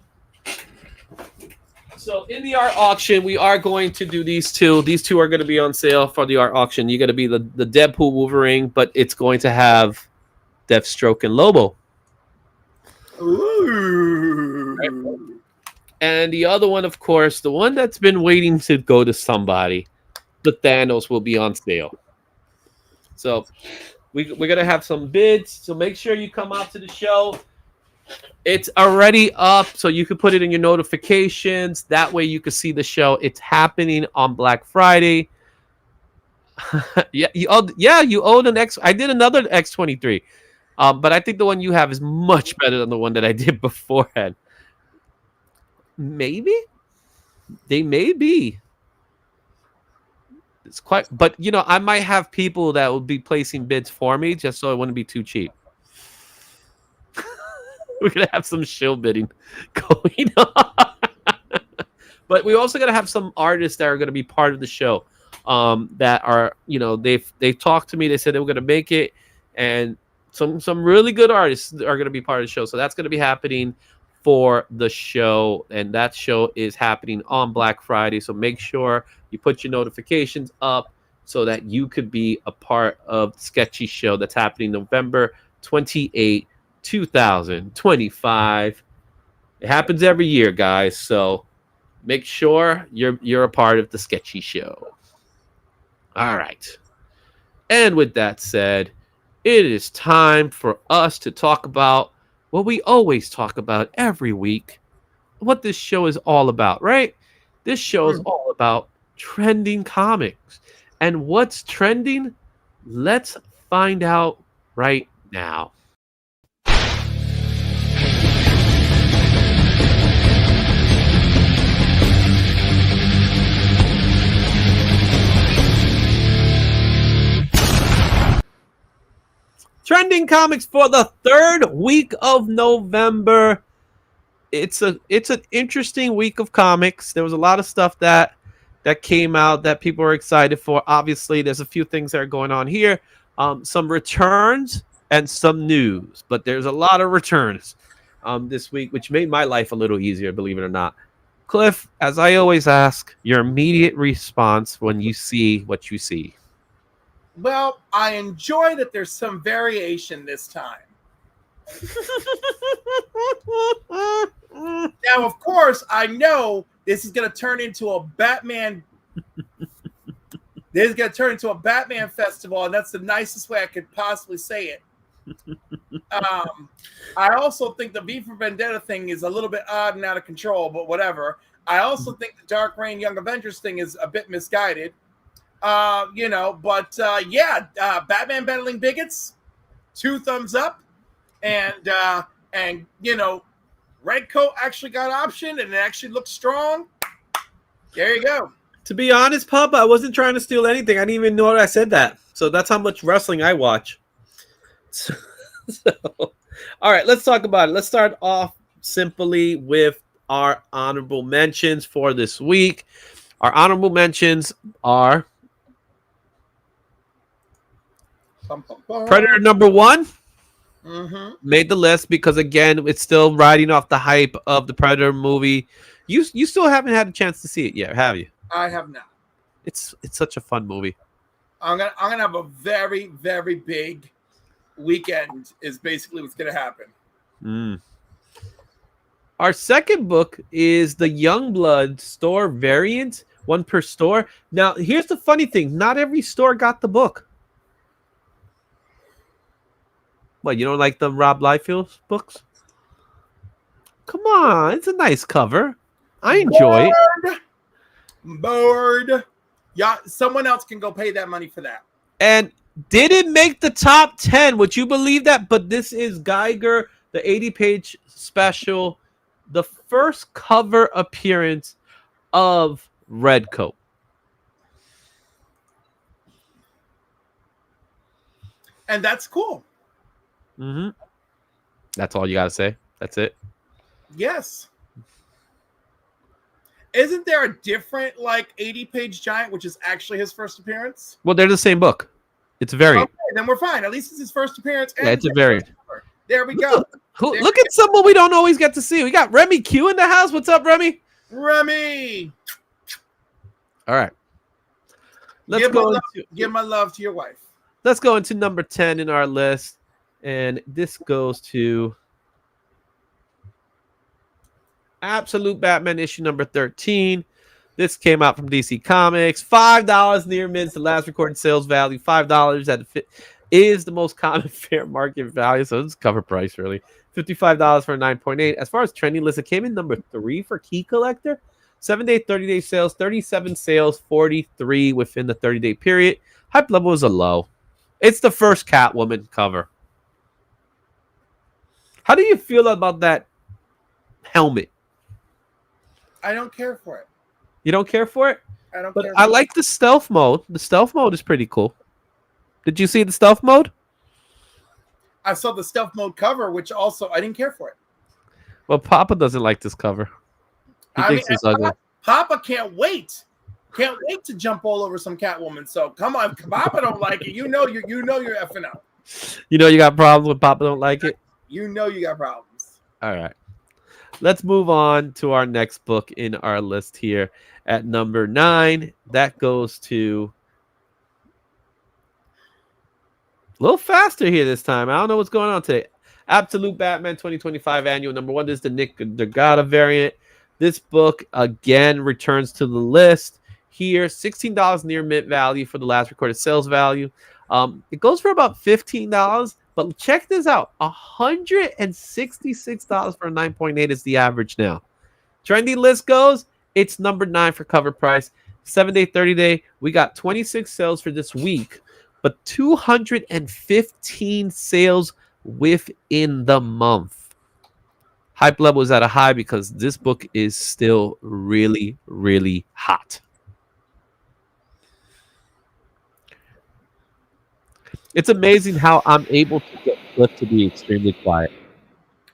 So in the art auction, we are going to do these two. These two are going to be on sale for the art auction. You're going to be the Deadpool Wolverine, but it's going to have Deathstroke and Lobo. Ooh. Right? And the other one, of course, the one that's been waiting to go to somebody, the Thanos, will be on sale. So we're going to have some bids. So make sure you come out to the show. It's already up, so you can put it in your notifications. That way you can see the show. It's happening on Black Friday. You own an X. I did another X23. But I think the one you have is much better than the one that I did beforehand. Maybe they may be. It's quite, but I might have people that will be placing bids for me just so it wouldn't be too cheap. We're gonna have some shill bidding going on, but we also gonna have some artists that are gonna be part of the show. That are they've talked to me. They said they were gonna make it, and some really good artists are gonna be part of the show. So that's gonna be happening for the show, and that show is happening on Black Friday. So make sure you put your notifications up so that you could be a part of the sketchy show that's happening November 28th. 2025. It happens every year, guys. So make sure you're a part of the sketchy show. All right. And with that said, it is time for us to talk about what we always talk about every week. What this show is all about, right? This show is all about trending comics. And what's trending? Let's find out right now. Trending comics for the third week of November. it's an interesting week of comics. There was a lot of stuff that came out that people are excited for. Obviously, there's a few things that are going on here. Some returns and some news, but there's a lot of returns this week, which made my life a little easier, believe it or not. Cliff, as I always ask, your immediate response when you see what you see. Well, I enjoy that there's some variation this time. Now, of course, I know this is going to turn into a Batman. This is going to turn into a Batman festival, and that's the nicest way I could possibly say it. I also think the V for Vendetta thing is a little bit odd and out of control, but whatever. I also think the Dark Reign Young Avengers thing is a bit misguided. Batman battling bigots, 2 thumbs up, and Redcoat actually got optioned and it actually looks strong. There you go. To be honest, Pub, I wasn't trying to steal anything. I didn't even know I said that. So that's how much wrestling I watch. So, all right, let's talk about it. Let's start off simply with our honorable mentions for this week. Our honorable mentions are Predator #1. Made the list because, again, it's still riding off the hype of the Predator movie. You still haven't had a chance to see it yet, have you? I have not. It's such a fun movie. I'm gonna have a very, very big weekend is basically what's gonna happen. Our second book is the Youngblood store variant, 1 per store. Now, here's the funny thing. Not every store got the book. What, you don't like the Rob Liefeld books? Come on, it's a nice cover. I enjoy it. Bored. Yeah, someone else can go pay that money for that. And didn't make the top 10. Would you believe that? But this is Geiger, the 80-page special, the first cover appearance of Redcoat. And that's cool. That's all you got to say? That's it? Yes. Isn't there a different, 80-page giant, which is actually his first appearance? Well, they're the same book. It's a variant. Okay, then we're fine. At least it's his first appearance. Yeah, it's a variant. There we go. Look at someone we don't always get to see. We got Remy Q in the house. What's up, Remy? Remy. All right. Give my love to your wife. Let's go into number 10 in our list. And this goes to Absolute Batman issue number 13. This came out from DC Comics. $5 near mids, the last recorded sales value. $5 is the most common fair market value. So this is cover price, really. $55 for a 9.8. As far as trending list, it came in number 3 for Key Collector. 7-day, 30-day sales, 37 sales, 43 within the 30-day period. Hype level is a low. It's the first Catwoman cover. How do you feel about that helmet? I don't care for it. You don't care for it? I don't but care. I like the stealth mode. The stealth mode is pretty cool. Did you see the stealth mode? I saw the stealth mode cover, which also I didn't care for it. Well, Papa doesn't like this cover. He thinks it's ugly. Papa can't wait. Can't wait to jump all over some Catwoman. So come on, Papa don't like it. You know you're effing up. You know you got problems when Papa don't like it? You know you got problems. All right. Let's move on to our next book in our list here at number 9. That goes to a little faster here this time. I don't know what's going on today. Absolute Batman 2025 Annual number 1. This is the Nick Dragata variant. This book, again, returns to the list here. $16 near mint value for the last recorded sales value. It goes for about $15. But check this out. $166 for a 9.8 is the average now. Trendy list goes, it's number 9 for cover price. 7-day, 30-day. We got 26 sales for this week, but 215 sales within the month. Hype level is at a high because this book is still really, really hot. It's amazing how I'm able to get Cliff to be extremely quiet.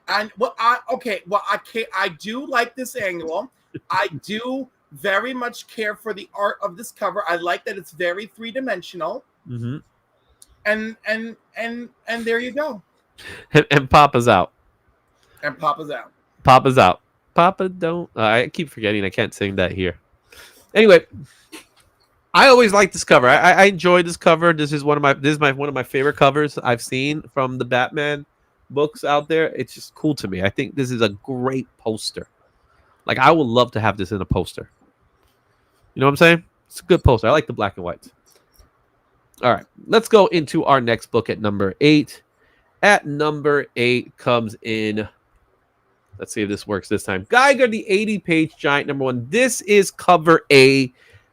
And I can't. I do like this annual. I do very much care for the art of this cover. I like that it's very three-dimensional. Mm-hmm. And there you go. And Papa's out. And Papa's out. Papa's out. Papa don't. I keep forgetting. I can't sing that here. Anyway, I always like this cover. I enjoy this cover. This is one of my favorite covers I've seen from the Batman books out there. It's just cool to me. I think this is a great poster. Like, I would love to have this in a poster. You know what I'm saying? It's a good poster. I like the black and whites. All right, let's go into our next book at number 8. At number 8 comes in. Let's see if this works this time. Geiger, the 80-page giant, number 1. This is cover A.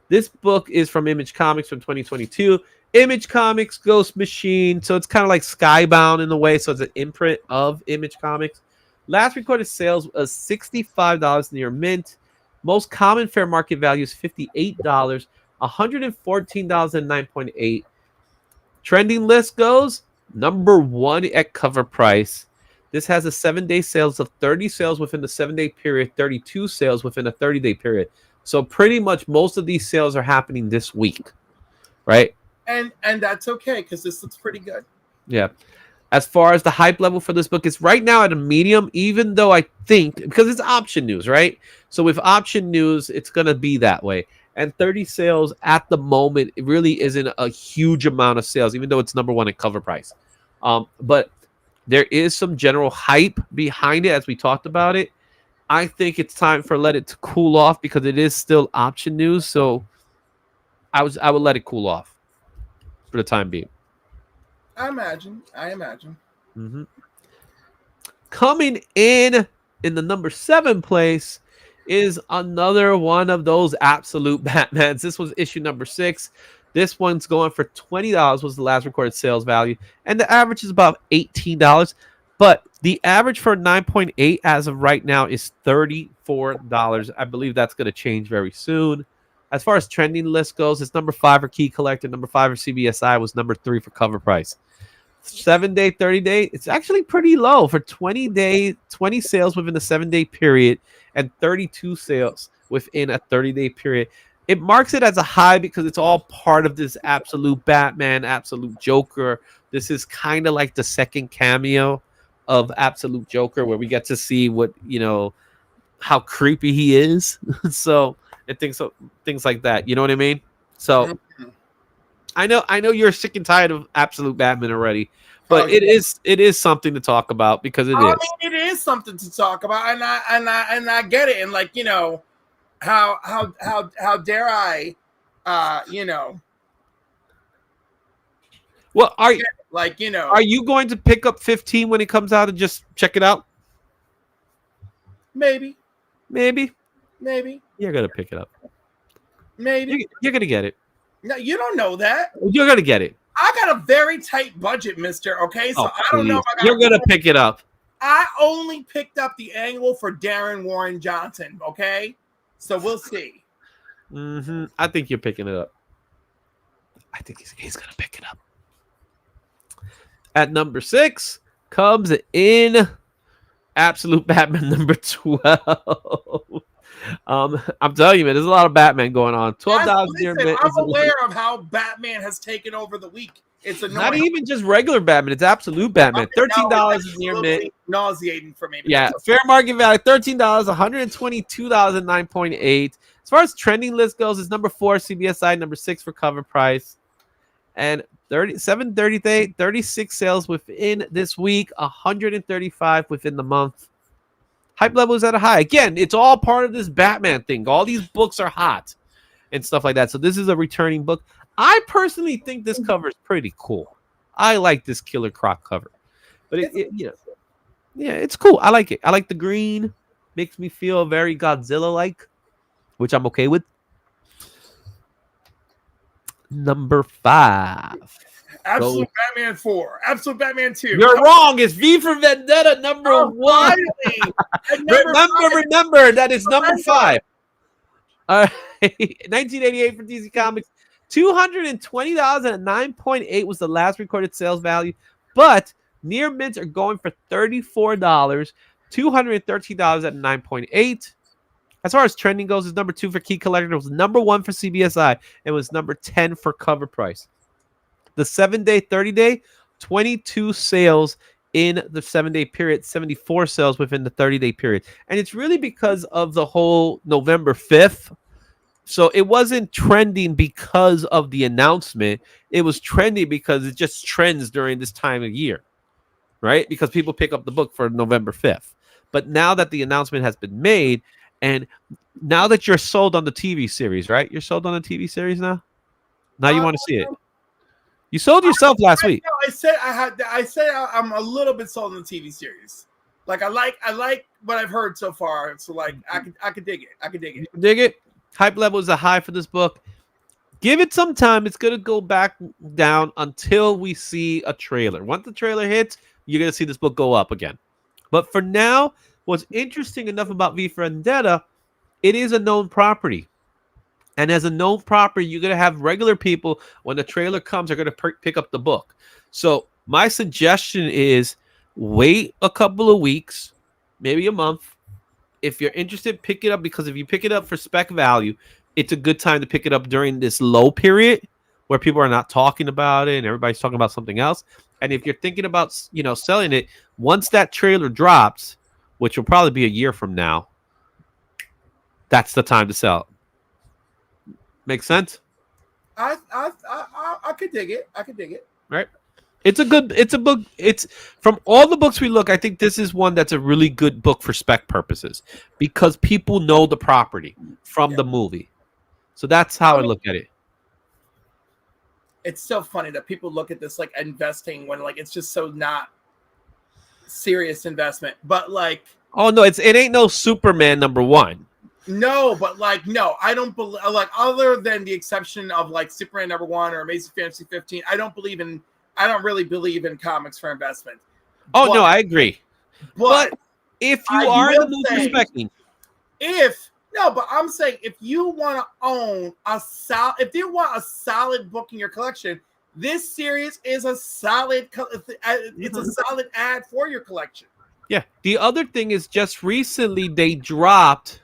This book is from Image Comics from 2022. Image Comics, Ghost Machine. So it's kind of like Skybound in a way. So it's an imprint of Image Comics. Last recorded sales was $65 near mint. Most common fair market value is $58. $114.09.8. Trending list goes number 1 at cover price. This has a 7-day sales of 30 sales within the 7-day period, 32 sales within a 30-day period. So pretty much most of these sales are happening this week, right? And that's okay because this looks pretty good. Yeah. As far as the hype level for this book, it's right now at a medium, even though I think, because it's option news, right? So with option news, it's going to be that way. And 30 sales at the moment, it really isn't a huge amount of sales, even though it's number 1 at cover price. But there is some general hype behind it, as we talked about it. I think it's time for let it to cool off because it is still option news. So I would let it cool off for the time being. I imagine. Mm-hmm. Coming in the number 7 place is another one of those absolute Batmans. This was issue number 6. This one's going for $20 was the last recorded sales value. And the average is about $18. But the average for 9.8 as of right now is $34. I believe that's going to change very soon. As far as trending list goes, it's number 5 for Key Collector, number 5 for CBSI, was number 3 for cover price. 7-day, 30-day, it's actually pretty low for 20 sales within the 7-day period and 32 sales within a 30-day period. It marks it as a high because it's all part of this absolute Batman, absolute Joker. This is kind of like the second cameo of absolute Joker where we get to see what, how creepy he is. So, and things like that. You know what I mean? So I know you're sick and tired of absolute Batman already, but it is something to talk about because it is. I mean, it is something to talk about, and I get it, and how dare I, Well, are you going to pick up 15 when it comes out and just check it out? Maybe. You're gonna pick it up. Maybe you're gonna get it. No, you don't know that. You're gonna get it. I got a very tight budget, mister. Okay, so I don't know if I got. You're gonna pick it up. I only picked up the annual for Darren Warren Johnson. Okay, so we'll see. Mm-hmm. I think you're picking it up. I think he's gonna pick it up. At number 6 comes in Absolute Batman number 12. I'm telling you, man, there's a lot of Batman going on. $12 near mint. I'm aware of how Batman has taken over the week. It's annoying. Not even just regular Batman; it's absolute Batman. $13 near mint. Nauseating for me. Yeah, fair market value $13. $122.09.8. As far as trending list goes, it's number 4 CBSI, number 6 for cover price, and 36 sales within this week, 135 within the month. Hype level is at a high. Again, it's all part of this Batman thing. All these books are hot and stuff like that. So this is a returning book. I personally think this cover is pretty cool. I like this Killer Croc cover. But it's cool. I like it. I like the green. Makes me feel very Godzilla-like, which I'm okay with. Number 5. Absolute Batman 4. Absolute Batman 2. You're wrong. It's V for Vendetta number 1. Remember, that is number 5. 1988 for DC Comics. $220.09.8 was the last recorded sales value. But Near mints are going for $34, $213 at 9.8. As far as trending goes, it's number 2 for key collector. It was number 1 for CBSI. It was number 10 for cover price. The 7-day, 30-day, 22 sales in the 7-day period, 74 sales within the 30-day period. And it's really because of the whole November 5th. So it wasn't trending because of the announcement. It was trending because it just trends during this time of year, right? Because people pick up the book for November 5th. But now that the announcement has been made, and now that you're sold on the TV series, right? You're sold on the TV series now? Now you want to see it. You sold yourself last week. I said I'm a little bit sold on the TV series. Like I like what I've heard so far. So like I could dig it. I could dig it. Dig it. Hype level is a high for this book. Give it some time. It's gonna go back down until we see a trailer. Once the trailer hits, you're gonna see this book go up again. But for now, what's interesting enough about V for Vendetta, it is a known property. And as a known property, you're going to have regular people, when the trailer comes, are going to pick up the book. So my suggestion is wait a couple of weeks, maybe a month. If you're interested, pick it up, because if you pick it up for spec value, it's a good time to pick it up during this low period where people are not talking about it and everybody's talking about something else. And if you're thinking about, selling it, once that trailer drops, which will probably be a year from now, that's the time to sell it. Make sense? I could dig it. I could dig it. Right. It's a book. It's from all the books we look, I think this is one that's a really good book for spec purposes because people know the property from the movie. So that's how I look at it. It's so funny that people look at this like investing when like it's just so not serious investment. But like, oh no, it ain't no Superman #1. No, but like, no, I don't believe, like, other than the exception of like Superman #1 or Amazing Fantasy 15, I don't really believe in comics for investment. Oh, no, I agree. But if you are in the mood for specking, but I'm saying if you want to own if you want a solid book in your collection, this series is a solid, it's a solid ad for your collection. Yeah. The other thing is just recently they dropped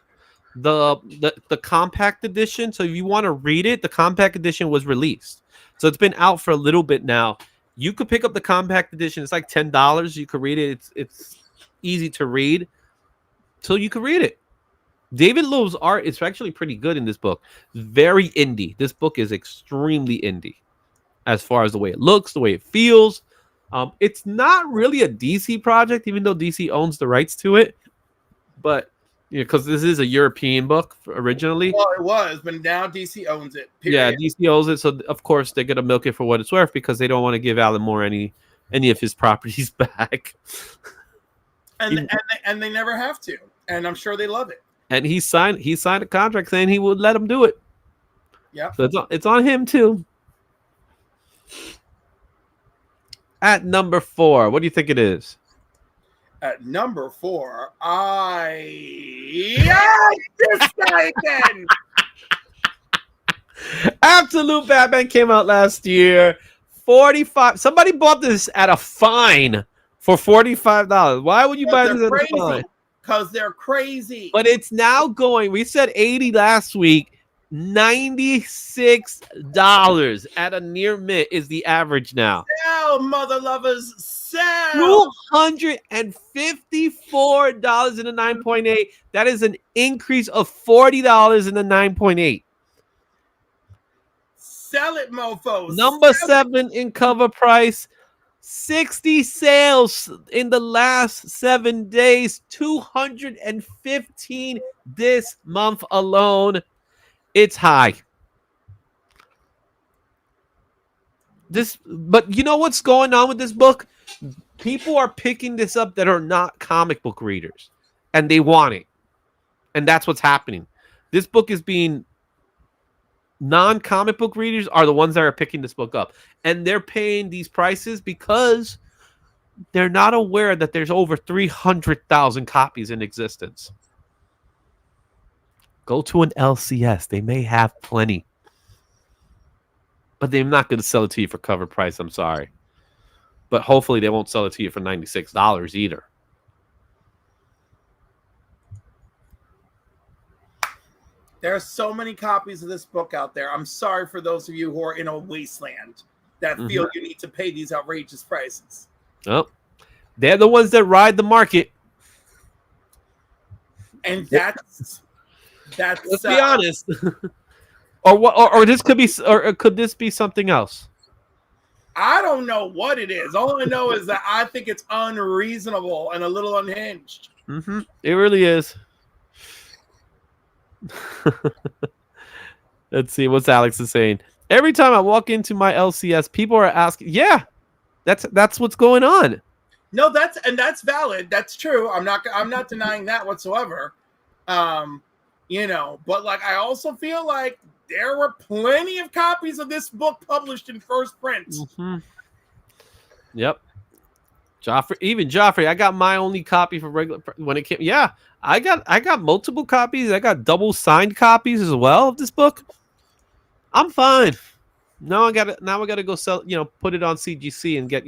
the compact edition. So if you want to read it, the compact edition was released. So it's been out for a little bit now. You could pick up the compact edition. It's like $10. You could read it. It's easy to read. So you can read it. David Lowe's art is actually pretty good in this book. Very indie. This book is extremely indie as far as the way it looks, the way it feels. It's not really a DC project, even though DC owns the rights to it. But because this is a European book originally. Well, it was, but now DC owns it. Period. Yeah, DC owns it, so of course they're gonna milk it for what it's worth because they don't want to give Alan Moore any of his properties back. And they never have to, and I'm sure they love it. And he signed a contract saying he would let him do it. Yeah, so it's on him too. At number 4, what do you think it is? At number 4, this guy again. Absolute Batman came out last year. 45. Somebody bought this at a fine for $45. Why would you buy this at a fine? Because they're crazy. But it's now going. We said 80 last week. $96 at a near mint is the average now. Sell, mother lovers, sell. $254 in the 9.8. That is an increase of $40 in the 9.8. Sell it, mofos. Number 7 in cover price. 60 sales in the last 7 days. 215 this month alone. It's high. But you know what's going on with this book? People are picking this up that are not comic book readers, and they want it. And that's what's happening. This book is being non-comic book readers are the ones that are picking this book up. And they're paying these prices because they're not aware that there's over 300,000 copies in existence. Go to an LCS. They may have plenty. But they're not going to sell it to you for cover price. I'm sorry. but hopefully they won't sell it to you for $96 either. There are so many copies of this book out there. I'm sorry for those of you who are in a wasteland that feel you need to pay these outrageous prices. Oh, they're the ones that ride the market. And that's let's be honest. Or what? Or this could be, or could this be something else? I don't know what it is. All I know is that I think it's unreasonable and a little unhinged. It really is. Let's see what's Alex is saying. Every time I walk into my LCS, people are asking. Yeah, that's what's going on. No, that's valid. That's true. I'm not denying that whatsoever. You know, but like I also feel like there were plenty of copies of this book published in first print. Yep. Joffrey, I got my only copy for regular when it came. Yeah, I got multiple copies. I got double signed copies as well of this book. I'm fine. Now I gotta go sell, put it on CGC and get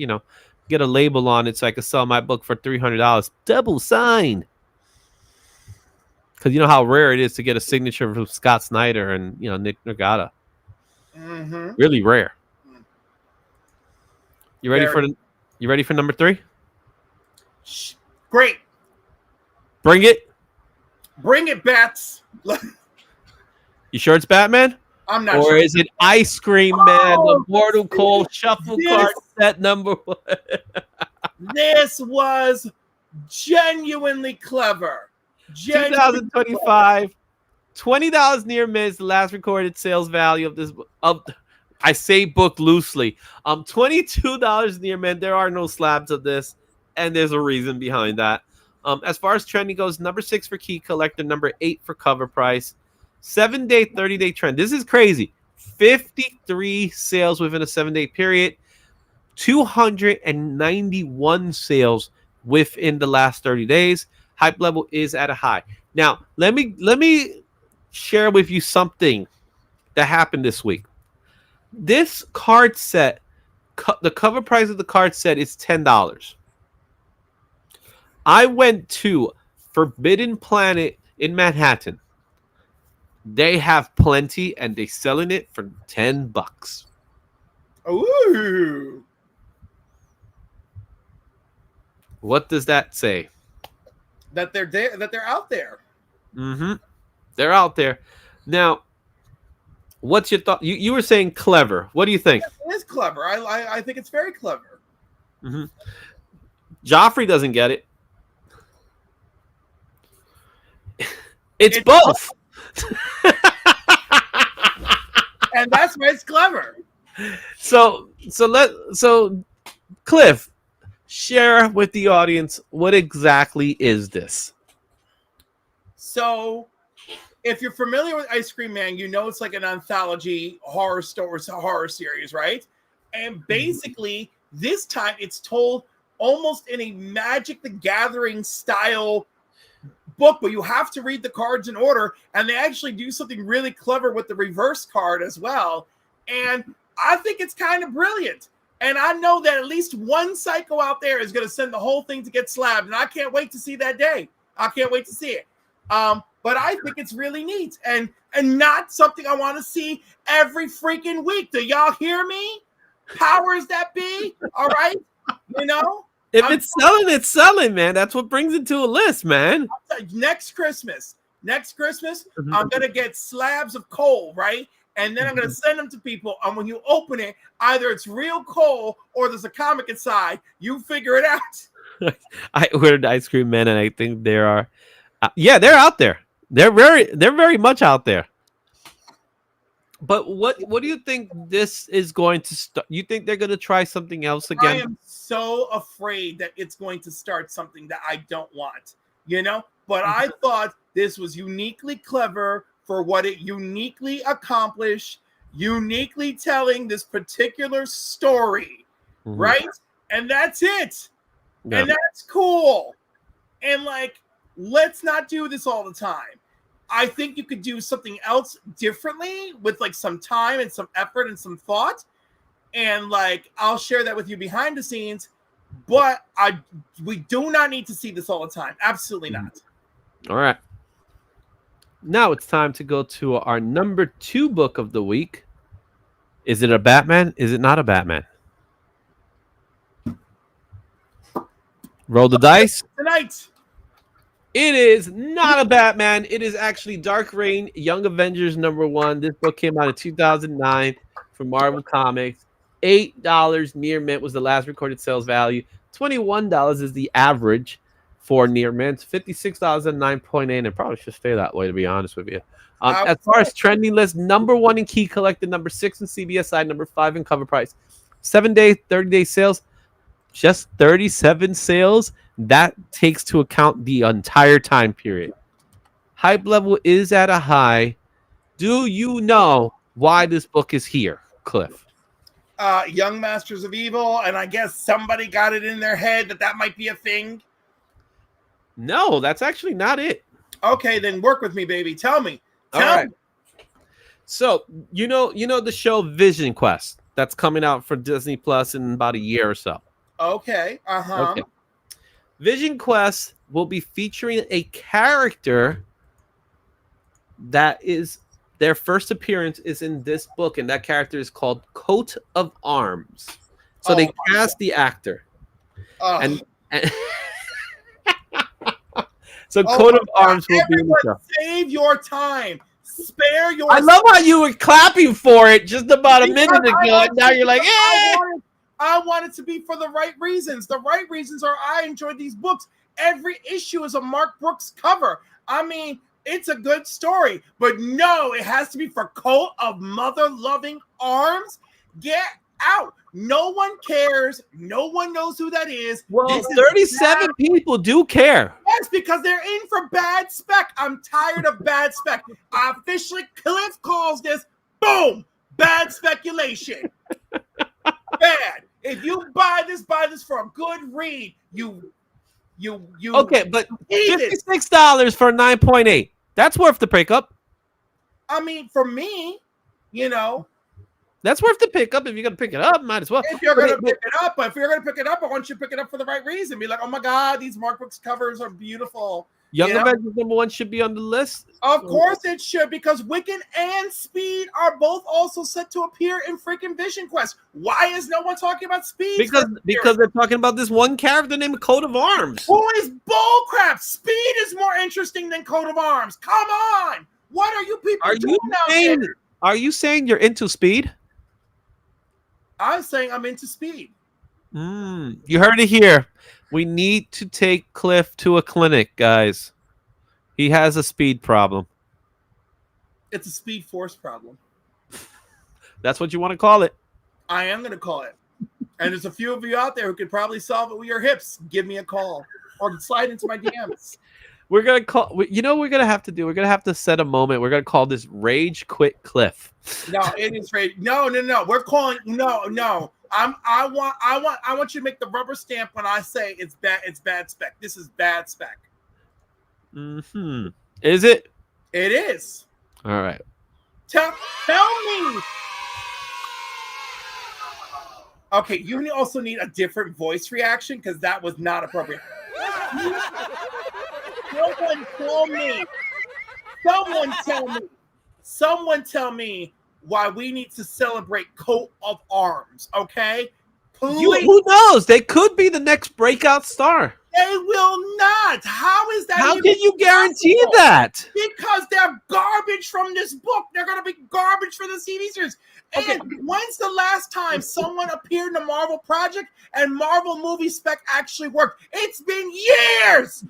a label on it so I can sell my book for $300. Double signed. Because you know how rare it is to get a signature from Scott Snyder and Nick Nagata. Really rare. You ready for number 3? Great. Bring it, Bats. You sure it's Batman? I'm not or sure. Or is it Ice Cream Man, the Mortal Kombat Shuffle card set number 1? This was genuinely clever. 2025, $20 near miss. The last recorded sales value of this I say book loosely. $22 near mint. There are no slabs of this, and there's a reason behind that. As far as trending goes, number 6 for key collector, number 8 for cover price. 7-day, 30-day trend. This is crazy. 53 sales within a 7-day period. 291 sales within the last 30 days. Hype level is at a high. Now, let me share with you something that happened this week. This card set, the cover price of the card set is $10. I went to Forbidden Planet in Manhattan. They have plenty, and they're selling it for $10. Ooh. What does that say? That they're there, that they're out there. They're out there. Now, what's your thought? You were saying clever. What do you think? It is clever. I think it's very clever. Joffrey doesn't get it. It's both. And that's why it's clever. So Cliff, share with the audience what exactly is this? So, if you're familiar with Ice Cream Man, you know it's like an anthology horror series, right? And basically, this time it's told almost in a Magic the Gathering style book, but you have to read the cards in order, and they actually do something really clever with the reverse card as well. And I think it's kind of brilliant. And I know that at least one psycho out there is going to send the whole thing to get slabbed, and I can't wait to see that day. I can't wait to see it. But I think it's really neat and not something I want to see every freaking week. Do y'all hear me? Powers that be? All right. If it's selling, man. That's what brings it to a list, man. Next Christmas, I'm going to get slabs of coal, right? And then I'm going to send them to people. And when you open it, either it's real coal or there's a comic inside. You figure it out. I ordered Ice Cream Man, and I think there are. They're out there. They're very much out there. But what do you think this is going to start? You think they're going to try something else again? I am so afraid that it's going to start something that I don't want, But I thought this was uniquely clever for what it uniquely accomplished, uniquely telling this particular story, right? And that's it. Yeah. And that's cool. And let's not do this all the time. I think you could do something else differently with some time and some effort and some thought. and like I'll share that with you behind the scenes. But we do not need to see this all the time. Absolutely not. All right. Now it's time to go to our number 2 book of the week. Is it a Batman? Is it not a Batman? Roll the dice. Tonight. It is not a Batman. It is actually Dark Reign, Young Avengers #1. This book came out in 2009 from Marvel Comics. $8 near mint was the last recorded sales value. $21 is the average for near mint. $56 at 9.8. It probably should stay that way, to be honest with you. As far as trending list, #1 in key collected, #6 in CBSI, #5 in cover price. 7-day, 30-day sales, just 37 sales. That takes to account the entire time period. Hype level is at a high. Do you know why this book is here, Cliff? Young Masters of Evil, and I guess somebody got it in their head that might be a thing. No, that's actually not it. Okay, then work with me, baby. Tell me. Tell me. So you know the show Vision Quest that's coming out for Disney Plus in about a year or so. Okay. Okay. Vision Quest will be featuring a character that is their first appearance is in this book, and that character is called Coat of Arms. So they cast the actor, and so Coat of Arms will be in the show. Save your time. Spare your. I love how you were clapping for it just about a minute ago, and now you're like, "Yeah." I want it to be for the right reasons. The right reasons are I enjoyed these books. Every issue is a Mark Brooks cover. I mean, it's a good story, but no, it has to be for Coat of Mother-Loving Arms. Get out. No one cares. No one knows who that is. Well, 37 people do care. Yes, because they're in for bad spec. I'm tired of bad spec. Officially, Cliff calls this, boom, bad speculation. Bad. If you buy this for a good read. You okay, but $56 for 9.8. That's worth the pickup. I mean, for me, that's worth the pickup. If you're gonna pick it up, might as well. If you're gonna pick it up, I want you to pick it up for the right reason. Be like, oh my God, these Mark Brooks covers are beautiful. Young Avengers #1 should be on the list. Of course it should, because Wiccan and Speed are both also set to appear in freaking Vision Quest. Why is no one talking about Speed? Because they're talking about this one character named Coat of Arms. Who is bullcrap? Speed is more interesting than Coat of Arms. Come on. What are you people doing out there? Are you saying you're into Speed? I'm saying I'm into Speed. You heard it here. We need to take Cliff to a clinic, guys. He has a speed problem. It's a Speed Force problem. That's what you want to call it. I am going to call it. And there's a few of you out there who could probably solve it with your hips. Give me a call or slide into my DMs. We're going to call, you know what we're going to have to do? We're going to have to set a moment. We're going to call this Rage Quit Cliff. No, it is rage. No. We're calling, no. I want you to make the rubber stamp when I say it's bad spec. This is bad spec. Is it? It is. All right. Tell me. Okay, you also need a different voice reaction because that was not appropriate. Someone tell me why we need to celebrate Coat of Arms, okay? Please. Who knows? They could be the next breakout star. They will not. How is that? How can you guarantee that? Because they're garbage from this book. They're going to be garbage for the CD series. And when's the last time someone appeared in a Marvel project and Marvel movie spec actually worked? It's been years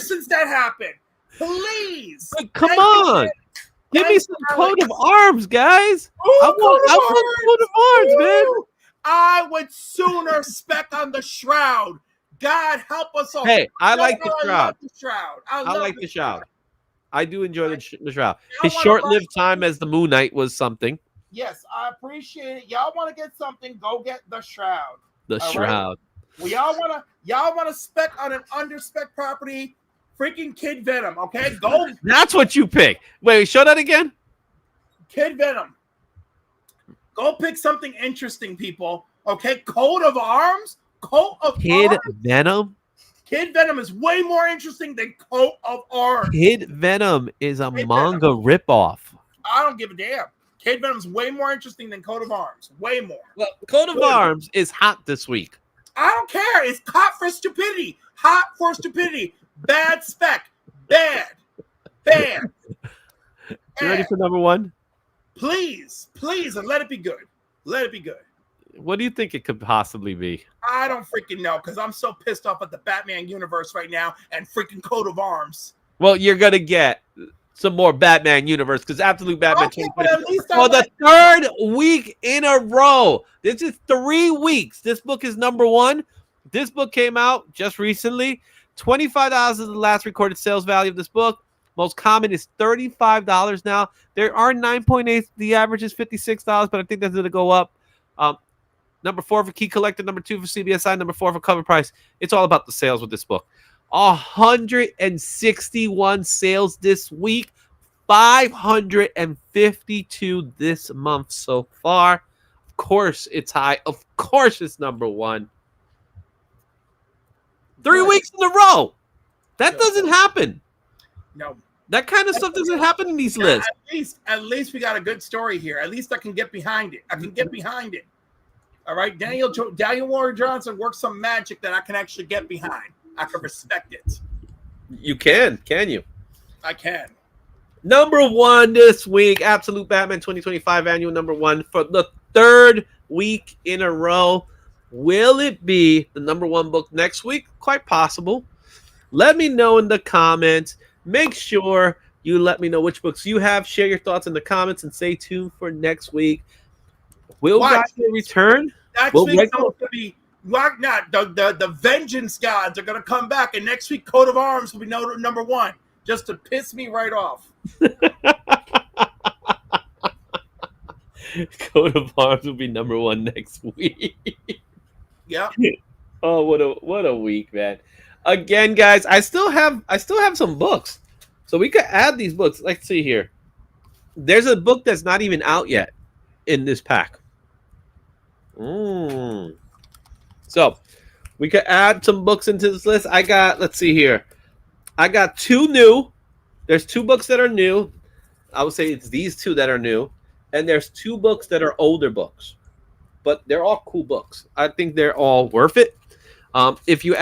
since that happened. Please. But come on. Give me some Coat of Arms, guys. I want Coat of Arms, man. I would sooner spec on the Shroud. God help us all. Hey, I like the Shroud. I like the Shroud. I do enjoy the Shroud. His short-lived time as the Moon Knight was something. Yes, I appreciate it. Y'all want to get something? Go get the Shroud. The Shroud. Well, y'all wanna spec on an under-spec property? Freaking Kid Venom, okay? Go. That's what you pick. Wait, show that again. Kid Venom. Go pick something interesting, people. Okay, Coat of Arms. Coat of Kid Arms. Venom. Kid Venom is way more interesting than Coat of Arms. Kid Venom is a Kid manga Venom. ripoff. I don't give a damn. Kid Venom's way more interesting than Coat of Arms. Way more. Well, Coat of Arms is hot this week. I don't care. It's hot for stupidity. Hot for stupidity. Bad spec. Bad. Bad. You ready for number one? Please, and let it be good. Let it be good. What do you think it could possibly be? I don't freaking know because I'm so pissed off at the Batman universe right now and freaking Coat of Arms. Well, you're gonna get some more Batman universe because Absolute Batman. Okay, but at least For the third week in a row. This is 3 weeks. This book is number one. This book came out just recently. $25 is the last recorded sales value of this book. Most common is $35 now. There are 9.8. The average is $56, but I think that's going to go up. Number 4 for Key Collector, number 2 for CBSI, number 4 for cover price. It's all about the sales with this book. 161 sales this week, 552 this month so far. Of course, it's high. Of course, it's number one. 3 weeks in a row. That doesn't happen. No. That kind of stuff doesn't happen in these lists. At least we got a good story here. At least I can get behind it. All right, Daniel Warren Johnson works some magic that I can actually get behind. I can respect it. You can you? I can. Number one this week, Absolute Batman 2025 annual number one for the third week in a row. Will it be the number one book next week? Quite possible. Let me know in the comments. Make sure you let me know which books you have. Share your thoughts in the comments and stay tuned for next week. Will Redcoat return? Next week it's going to be the Vengeance Gods are going to come back, and next week Coat of Arms will be number one, just to piss me right off. Coat of Arms will be number one next week. Yeah. Oh, what a week, man! Again, guys, I still have some books, so we could add these books. Let's see here. There's a book that's not even out yet in this pack. So we could add some books into this list. Let's see here. I got 2 new. There's 2 books that are new. I would say it's these 2 that are new. And there's 2 books that are older books. But they're all cool books. I think they're all worth it. If you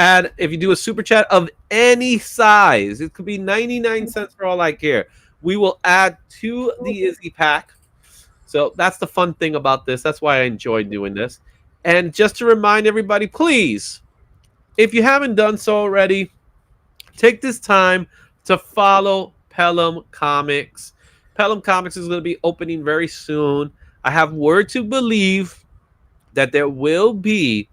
do a super chat of any size, it could be 99 cents for all I care. We will add to the Izzy pack. So that's the fun thing about this. That's why I enjoy doing this. And just to remind everybody, please, if you haven't done so already, take this time to follow Pelham Comics. Pelham Comics is going to be opening very soon. I have word to believe that there will be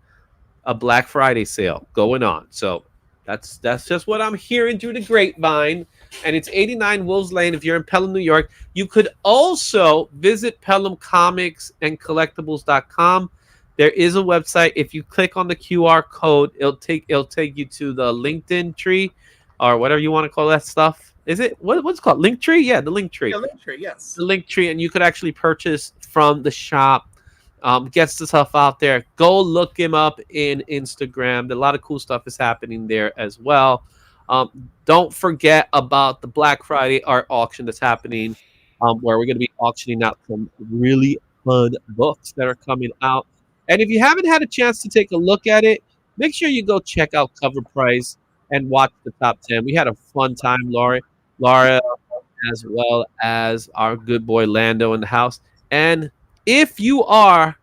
a Black Friday sale going on. So that's just what I'm hearing through the grapevine. And it's 89 Wolves Lane if you're in Pelham, New York. You could also visit Pelham Comics and Collectibles.com. There is a website. If you click on the QR code, it'll take you to the LinkedIn tree or whatever you want to call that stuff. Is it what's it called? Linktree? Yeah, the Linktree. Yeah, Linktree, yes. The Linktree, and you could actually purchase from the shop. Gets the stuff out there. Go look him up in Instagram. A lot of cool stuff is happening there as well. Don't forget about the Black Friday art auction that's happening, where we're going to be auctioning out some really fun books that are coming out. And if you haven't had a chance to take a look at it, make sure you go check out Cover Price and watch the top 10. We had a fun time, Laura, as well as our good boy Lando in the house. And if you are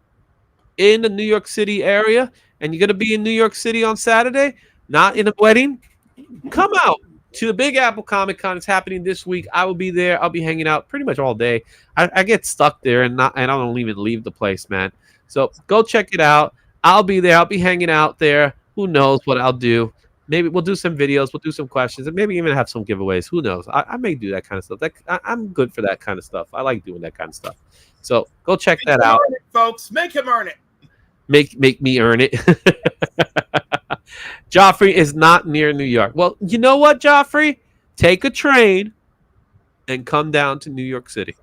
in the New York City area and you're going to be in New York City on Saturday, not in a wedding, come out to the Big Apple Comic Con. It's happening this week. I will be there. I'll be hanging out pretty much all day. I get stuck there and I don't even leave the place, man. So go check it out. I'll be there. I'll be hanging out there. Who knows what I'll do? Maybe we'll do some videos. We'll do some questions and maybe even have some giveaways. Who knows? I may do that kind of stuff. I'm good for that kind of stuff. I like doing that kind of stuff. So go check that out. Earn it, folks. Make him earn it. Make me earn it. Joffrey is not near New York. Well, you know what, Joffrey? Take a train and come down to New York City.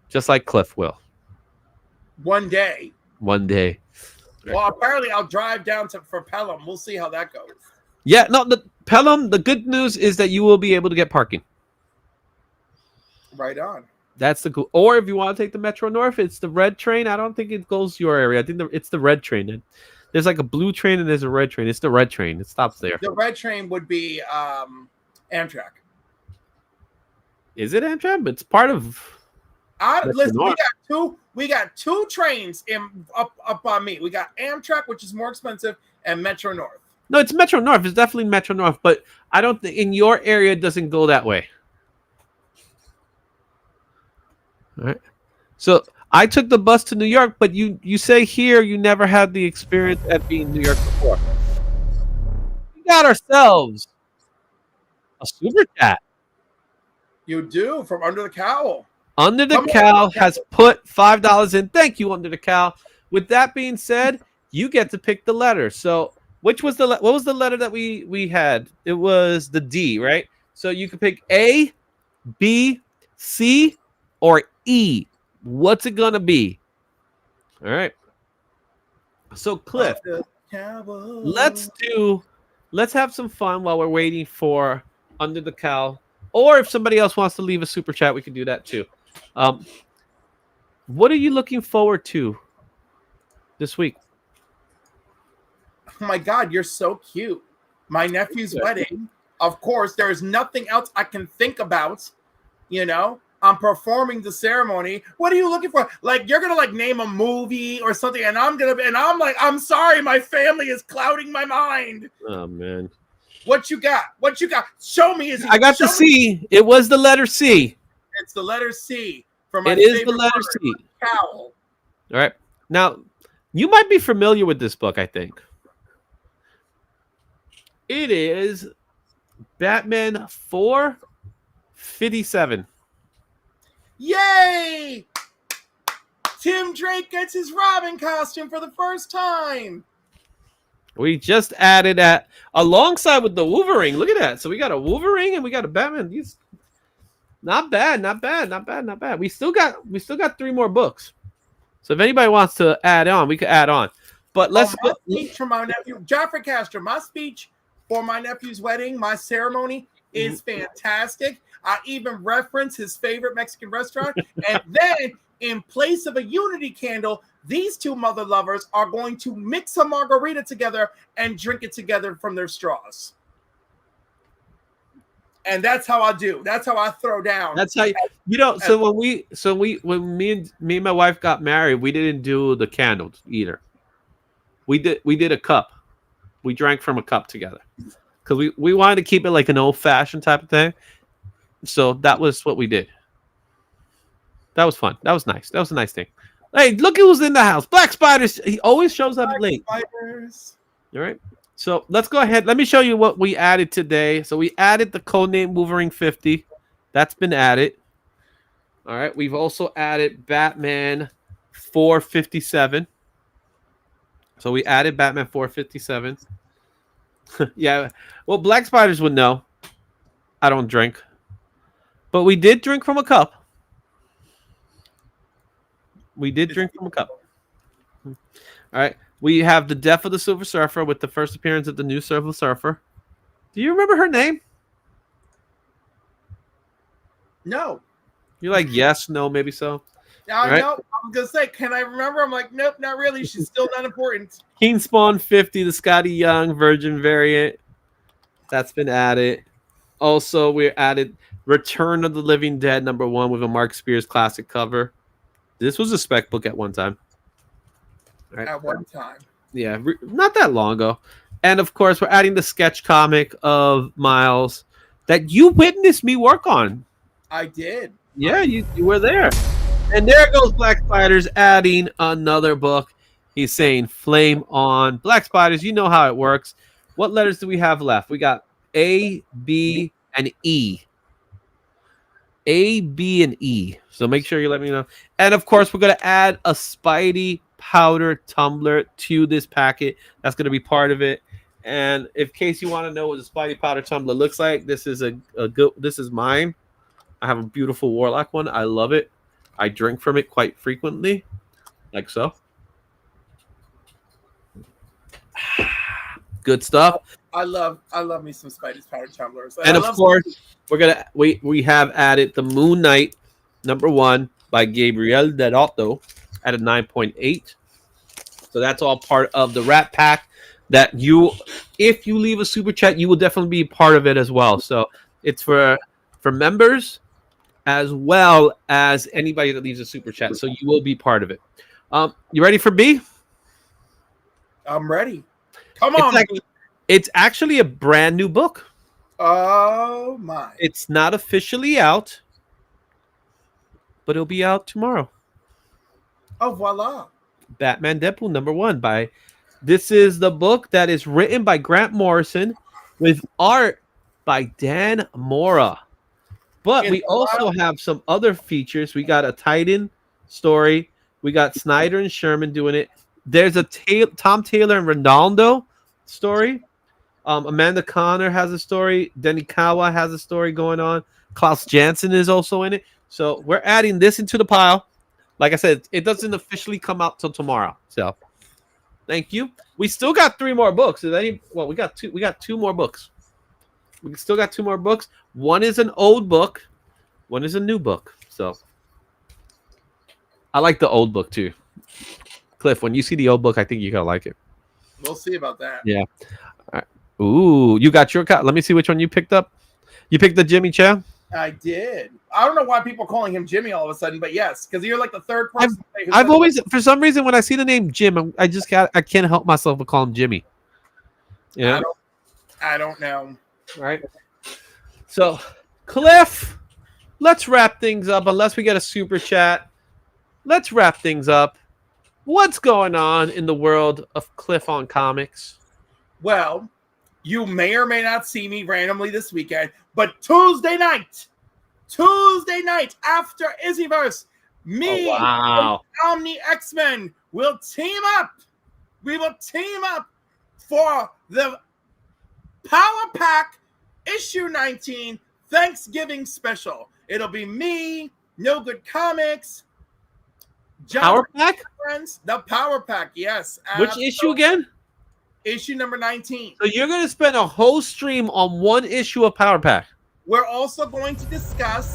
Just like Cliff will. one day. One day. Well, apparently I'll drive down for Pelham. We'll see how that goes. Yeah, no, the Pelham, the good news is that you will be able to get parking. Right on. That's the cool. Or if you want to take the Metro North, it's the red train. I don't think it goes your area. I think it's the red train. There's like a blue train and there's a red train. It's the red train. It stops there. The red train would be Amtrak. Is it Amtrak? It's part of. Listen, we got two trains up on me. We got Amtrak, which is more expensive, and Metro North. No, it's Metro North. It's definitely Metro North, but I don't think in your area it doesn't go that way. All right. So I took the bus to New York, but you say here you never had the experience at being in New York before. We got ourselves a super chat. You do, from Under the Cowl. Under the Cow has put $5 in. Thank you, Under the Cow. With that being said, you get to pick the letter. So what was the letter that we had? It was the D, right? So you could pick A, B, C, or E. What's it gonna be? All right. So Cliff, let's have some fun while we're waiting for Under the Cow. Or if somebody else wants to leave a super chat, we can do that too. What are you looking forward to this week? Oh my God, you're so cute. My nephew's wedding. Of course, there's nothing else I can think about. You know, I'm performing the ceremony. What are you looking for? Like, you're gonna like name a movie or something, and I'm like, I'm sorry, my family is clouding my mind. Oh man. What you got? What you got? Show me. I got the C. It was the letter C. It's the letter C. For my it is the letter C. Cowl. All right. Now, you might be familiar with this book, I think. It is Batman 457. Yay! Tim Drake gets his Robin costume for the first time. We just added that alongside with the Wolverine. Look at that. So we got a Wolverine and we got a Batman. These not bad. We still got 3 more books. So if anybody wants to add on, we could add on. But let's my speech for my nephew, Joffrey Castro. My speech for my nephew's wedding, my ceremony is fantastic. I even reference his favorite Mexican restaurant. And then in place of a unity candle, these two mother lovers are going to mix a margarita together and drink it together from their straws. And that's how I do. That's how I throw down. That's how so when me and my wife got married, we didn't do the candles either. We did a cup. We drank from a cup together. Because we wanted to keep it like an old-fashioned type of thing. So that was what we did. That was fun. That was nice. That was a nice thing. Hey, look who's in the house. Black Spiders. He always shows up late. Spiders. All right. So let's go ahead. Let me show you what we added today. So we added the codename Wolverine 50. That's been added. All right. We've also added Batman 457. So we added Batman 457. Yeah. Well, Black Spiders would know. I don't drink. But we did drink from a cup. We did drink from a cup. All right. We have the death of the Silver Surfer with the first appearance of the new Silver Surfer. Do you remember her name? No. You're like, yes, no, maybe so. I know. I'm going to say, can I remember? I'm like, nope, not really. She's still not important. King Spawn 50, the Scotty Young Virgin variant. That's been added. Also, we added Return of the Living Dead #1 with a Mark Spears classic cover. This was a spec book at one time. Right. At one time. Yeah, not that long ago. And of course, we're adding the sketch comic of Miles that you witnessed me work on. I did. Yeah, you were there. And there goes Black Spiders adding another book. He's saying flame on. Black Spiders, you know how it works. What letters do we have left? We got A, B, and E. A, B, and E. So make sure you let me know. And of course, we're going to add a Spidey powder tumbler to this packet. That's going to be part of it. And in case you want to know what the Spidey powder tumbler looks like, this is a good. This is mine. I have a beautiful Warlock one. I love it. I drink from it quite frequently. like so. Good stuff. I love me some Spidey's power tumblers. And And I of love course, we have added the Moon Knight #1 by Gabriel Deroto at a 9.8. So that's all part of the Rat Pack that if you leave a super chat, you will definitely be part of it as well. So it's for members as well as anybody that leaves a super chat. So you will be part of it. You ready for B? I'm ready. Come on. It's actually a brand new book. Oh my. It's not officially out, but it'll be out tomorrow. Oh, voila. Batman Deadpool #1 by this is the book that is written by Grant Morrison with art by Dan Mora. But we also have some other features. We got a Titan story. We got Snyder and Sherman doing it. There's a Tom Taylor and Ronaldo story. Amanda Connor has a story. Denny Kawa has a story going on. Klaus Janson is also in it. So we're adding this into the pile. Like I said, it doesn't officially come out till tomorrow. So thank you. We still got 3 more books. We got 2. We got 2 more books. We still got 2 more books. One is an old book. One is a new book. So I like the old book too. Cliff, when you see the old book, I think you're gonna like it. We'll see about that. Yeah. All right. Ooh, you got your cut. Let me see which one you picked up. You picked the Jimmy Chow? I did. I don't know why people are calling him Jimmy all of a sudden, but yes, because you're like the third person. I've always, for some reason, when I see the name Jim, I can't help myself but call him Jimmy. Yeah. I don't know. Right. So, Cliff, let's wrap things up. Unless we get a super chat, let's wrap things up. What's going on in the world of Cliff on Comics? Well, you may or may not see me randomly this weekend, but Tuesday night after Izzyverse, me and Omni X-Men will team up. We will team up for the Power Pack issue 19 Thanksgiving special. It'll be me, No Good Comics, John Power Pack? Friends, the Power Pack, yes. Which issue again? Issue number 19. So you're going to spend a whole stream on one issue of Power Pack. We're also going to discuss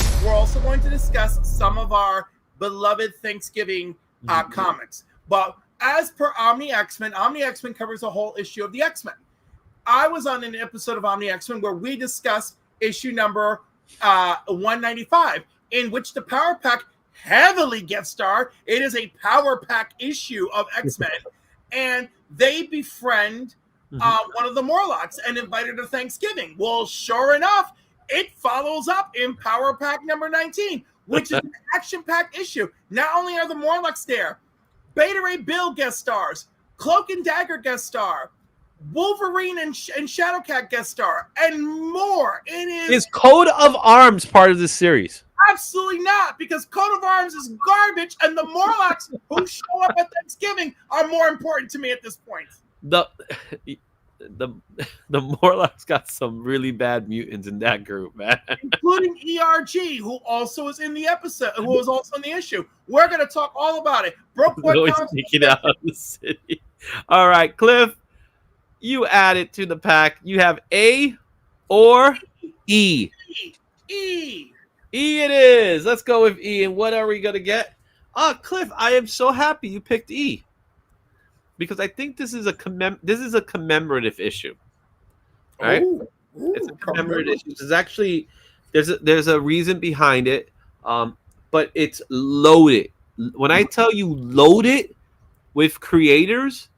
some of our beloved Thanksgiving comics. But as per Omni X-Men covers a whole issue of the X-Men. I was on an episode of Omni X-Men where we discussed issue number 195, in which the Power Pack heavily guest star. It is a Power Pack issue of X-Men, and they befriend one of the Morlocks and invite her to Thanksgiving. Well, sure enough, it follows up in Power Pack number 19, which is an action-packed issue. Not only are the Morlocks there, Beta Ray Bill guest stars, Cloak and Dagger guest star, Wolverine and Shadowcat guest star, and more. Is Code of Arms part of this series? Absolutely not, because Coat of Arms is garbage, and the Morlocks who show up at Thanksgiving are more important to me at this point. The Morlocks got some really bad mutants in that group, man. Including ERG, who also is in the episode, who was also in the issue. We're going to talk all about it. Broke Boy sneaking out of the city. All right, Cliff, you add it to the pack. You have A or E. E it is. Let's go with E. And what are we going to get? Cliff, I am so happy you picked E. Because I think this is a commemorative issue. Right? It's a commemorative issue. There's actually there's a reason behind it. But it's loaded. When I tell you loaded with creators,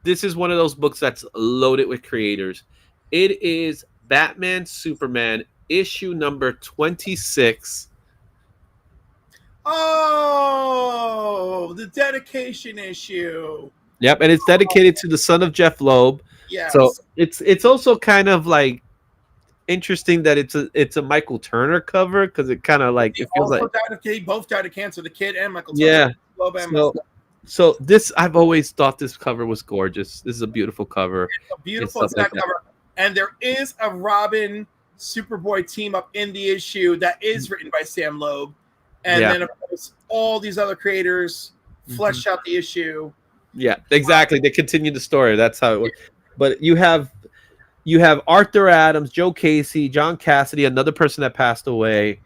this is one of those books that's loaded with creators. It is Batman Superman issue number 26. Oh, the dedication issue. Yep, and it's dedicated to the son of Jeff Loeb. Yes. So it's also kind of like interesting that it's a Michael Turner cover, because it kind of like it feels like they both died of cancer, the kid and Michael Turner. Yeah. So this, I've always thought this cover was gorgeous. This is a beautiful cover. It's a beautiful cover. And there is a Robin Superboy team up in the issue that is written by Sam Loeb. And then of course all these other creators flesh out the issue. Yeah, exactly. They continue the story. That's how it works. But you have Arthur Adams, Joe Casey, John Cassidy, another person that passed away,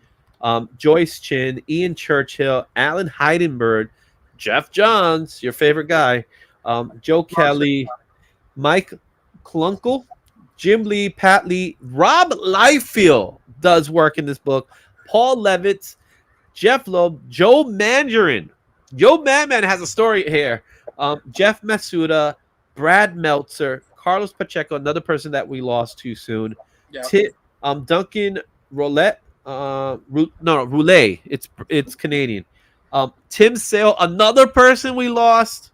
Joyce Chin, Ian Churchill, Alan Heidenberg, Jeff Johns, your favorite guy, Joe Kelly, Mike Klunkel, Jim Lee, Pat Lee, Rob Liefeld does work in this book, Paul Levitz, Jeff Loeb, Joe Mandarin. Joe Manman has a story here. Jeff Masuda, Brad Meltzer, Carlos Pacheco, another person that we lost too soon. Yep. Duncan Roulette, Roulet. It's Canadian. Tim Sale, another person we lost.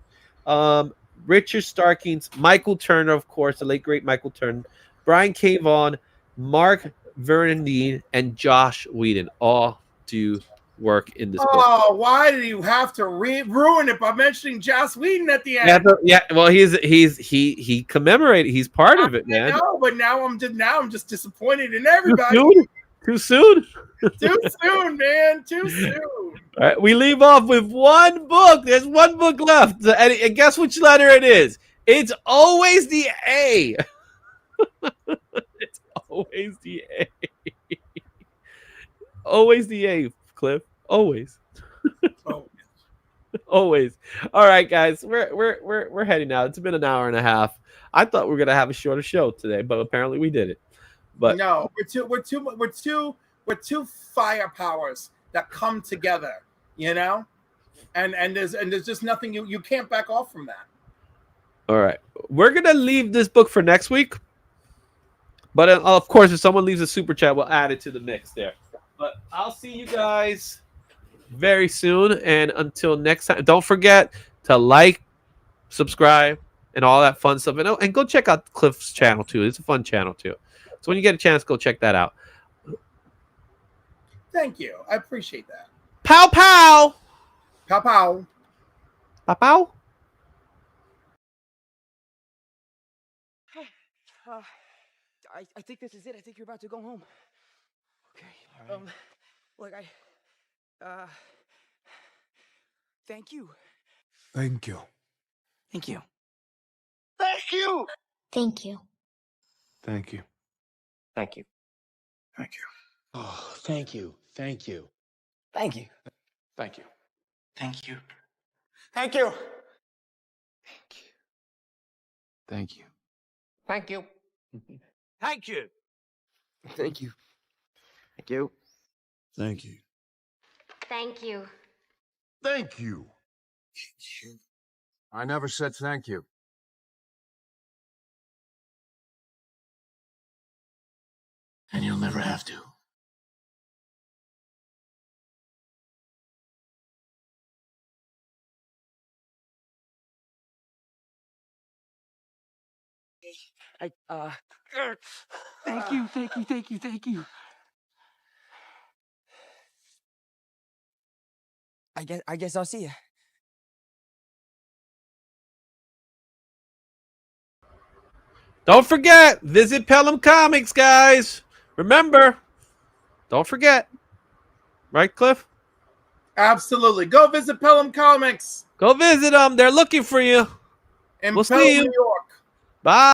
Richard Starkings, Michael Turner, of course, the late great Michael Turner, Brian K. Vaughan, Mark Vernandine, and Josh Whedon all do work in this book. Oh, why do you have to ruin it by mentioning Joss Whedon at the end? Well, he commemorated. He's part of it, man. No, but now I'm just disappointed in everybody. Too soon? Too soon, man. Too soon. All right, we leave off with one book. There's one book left, and guess which letter it is? It's always the A. It's always the A. Always the A, Cliff. Always. Oh. Always. All right, guys, we're heading out. It's been an hour and a half. I thought we were gonna have a shorter show today, but apparently we did it. But no, we're two fire powers that come together, you know, and there's just nothing you can't back off from that. All right, we're gonna leave this book for next week, but of course, if someone leaves a super chat, we'll add it to the mix there. But I'll see you guys very soon, and until next time, don't forget to like, subscribe, and all that fun stuff, and go check out Cliff's channel too. It's a fun channel too. So when you get a chance, go check that out. Thank you. I appreciate that. Pow pow. Pow pow. Pow pow. I think this is it. I think you're about to go home. Okay. All right. Look, thank you. Thank you. Thank you. Thank you. Thank you. Thank you. Thank you. Thank you. Oh, thank you. Thank you. Thank you. Thank you. Thank you. Thank you. Thank you. Thank you. Thank you. Thank you. Thank you. Thank you. Thank you. Thank you. I never said thank you. And you'll never have to. Thank you. Thank you. Thank you. Thank you. I guess I'll see you. Don't forget, visit Pelham Comics, guys. Remember, don't forget. Right, Cliff? Absolutely. Go visit Pelham Comics Go visit them. They're looking for you. in We'll Pelham, see you. New York. Bye.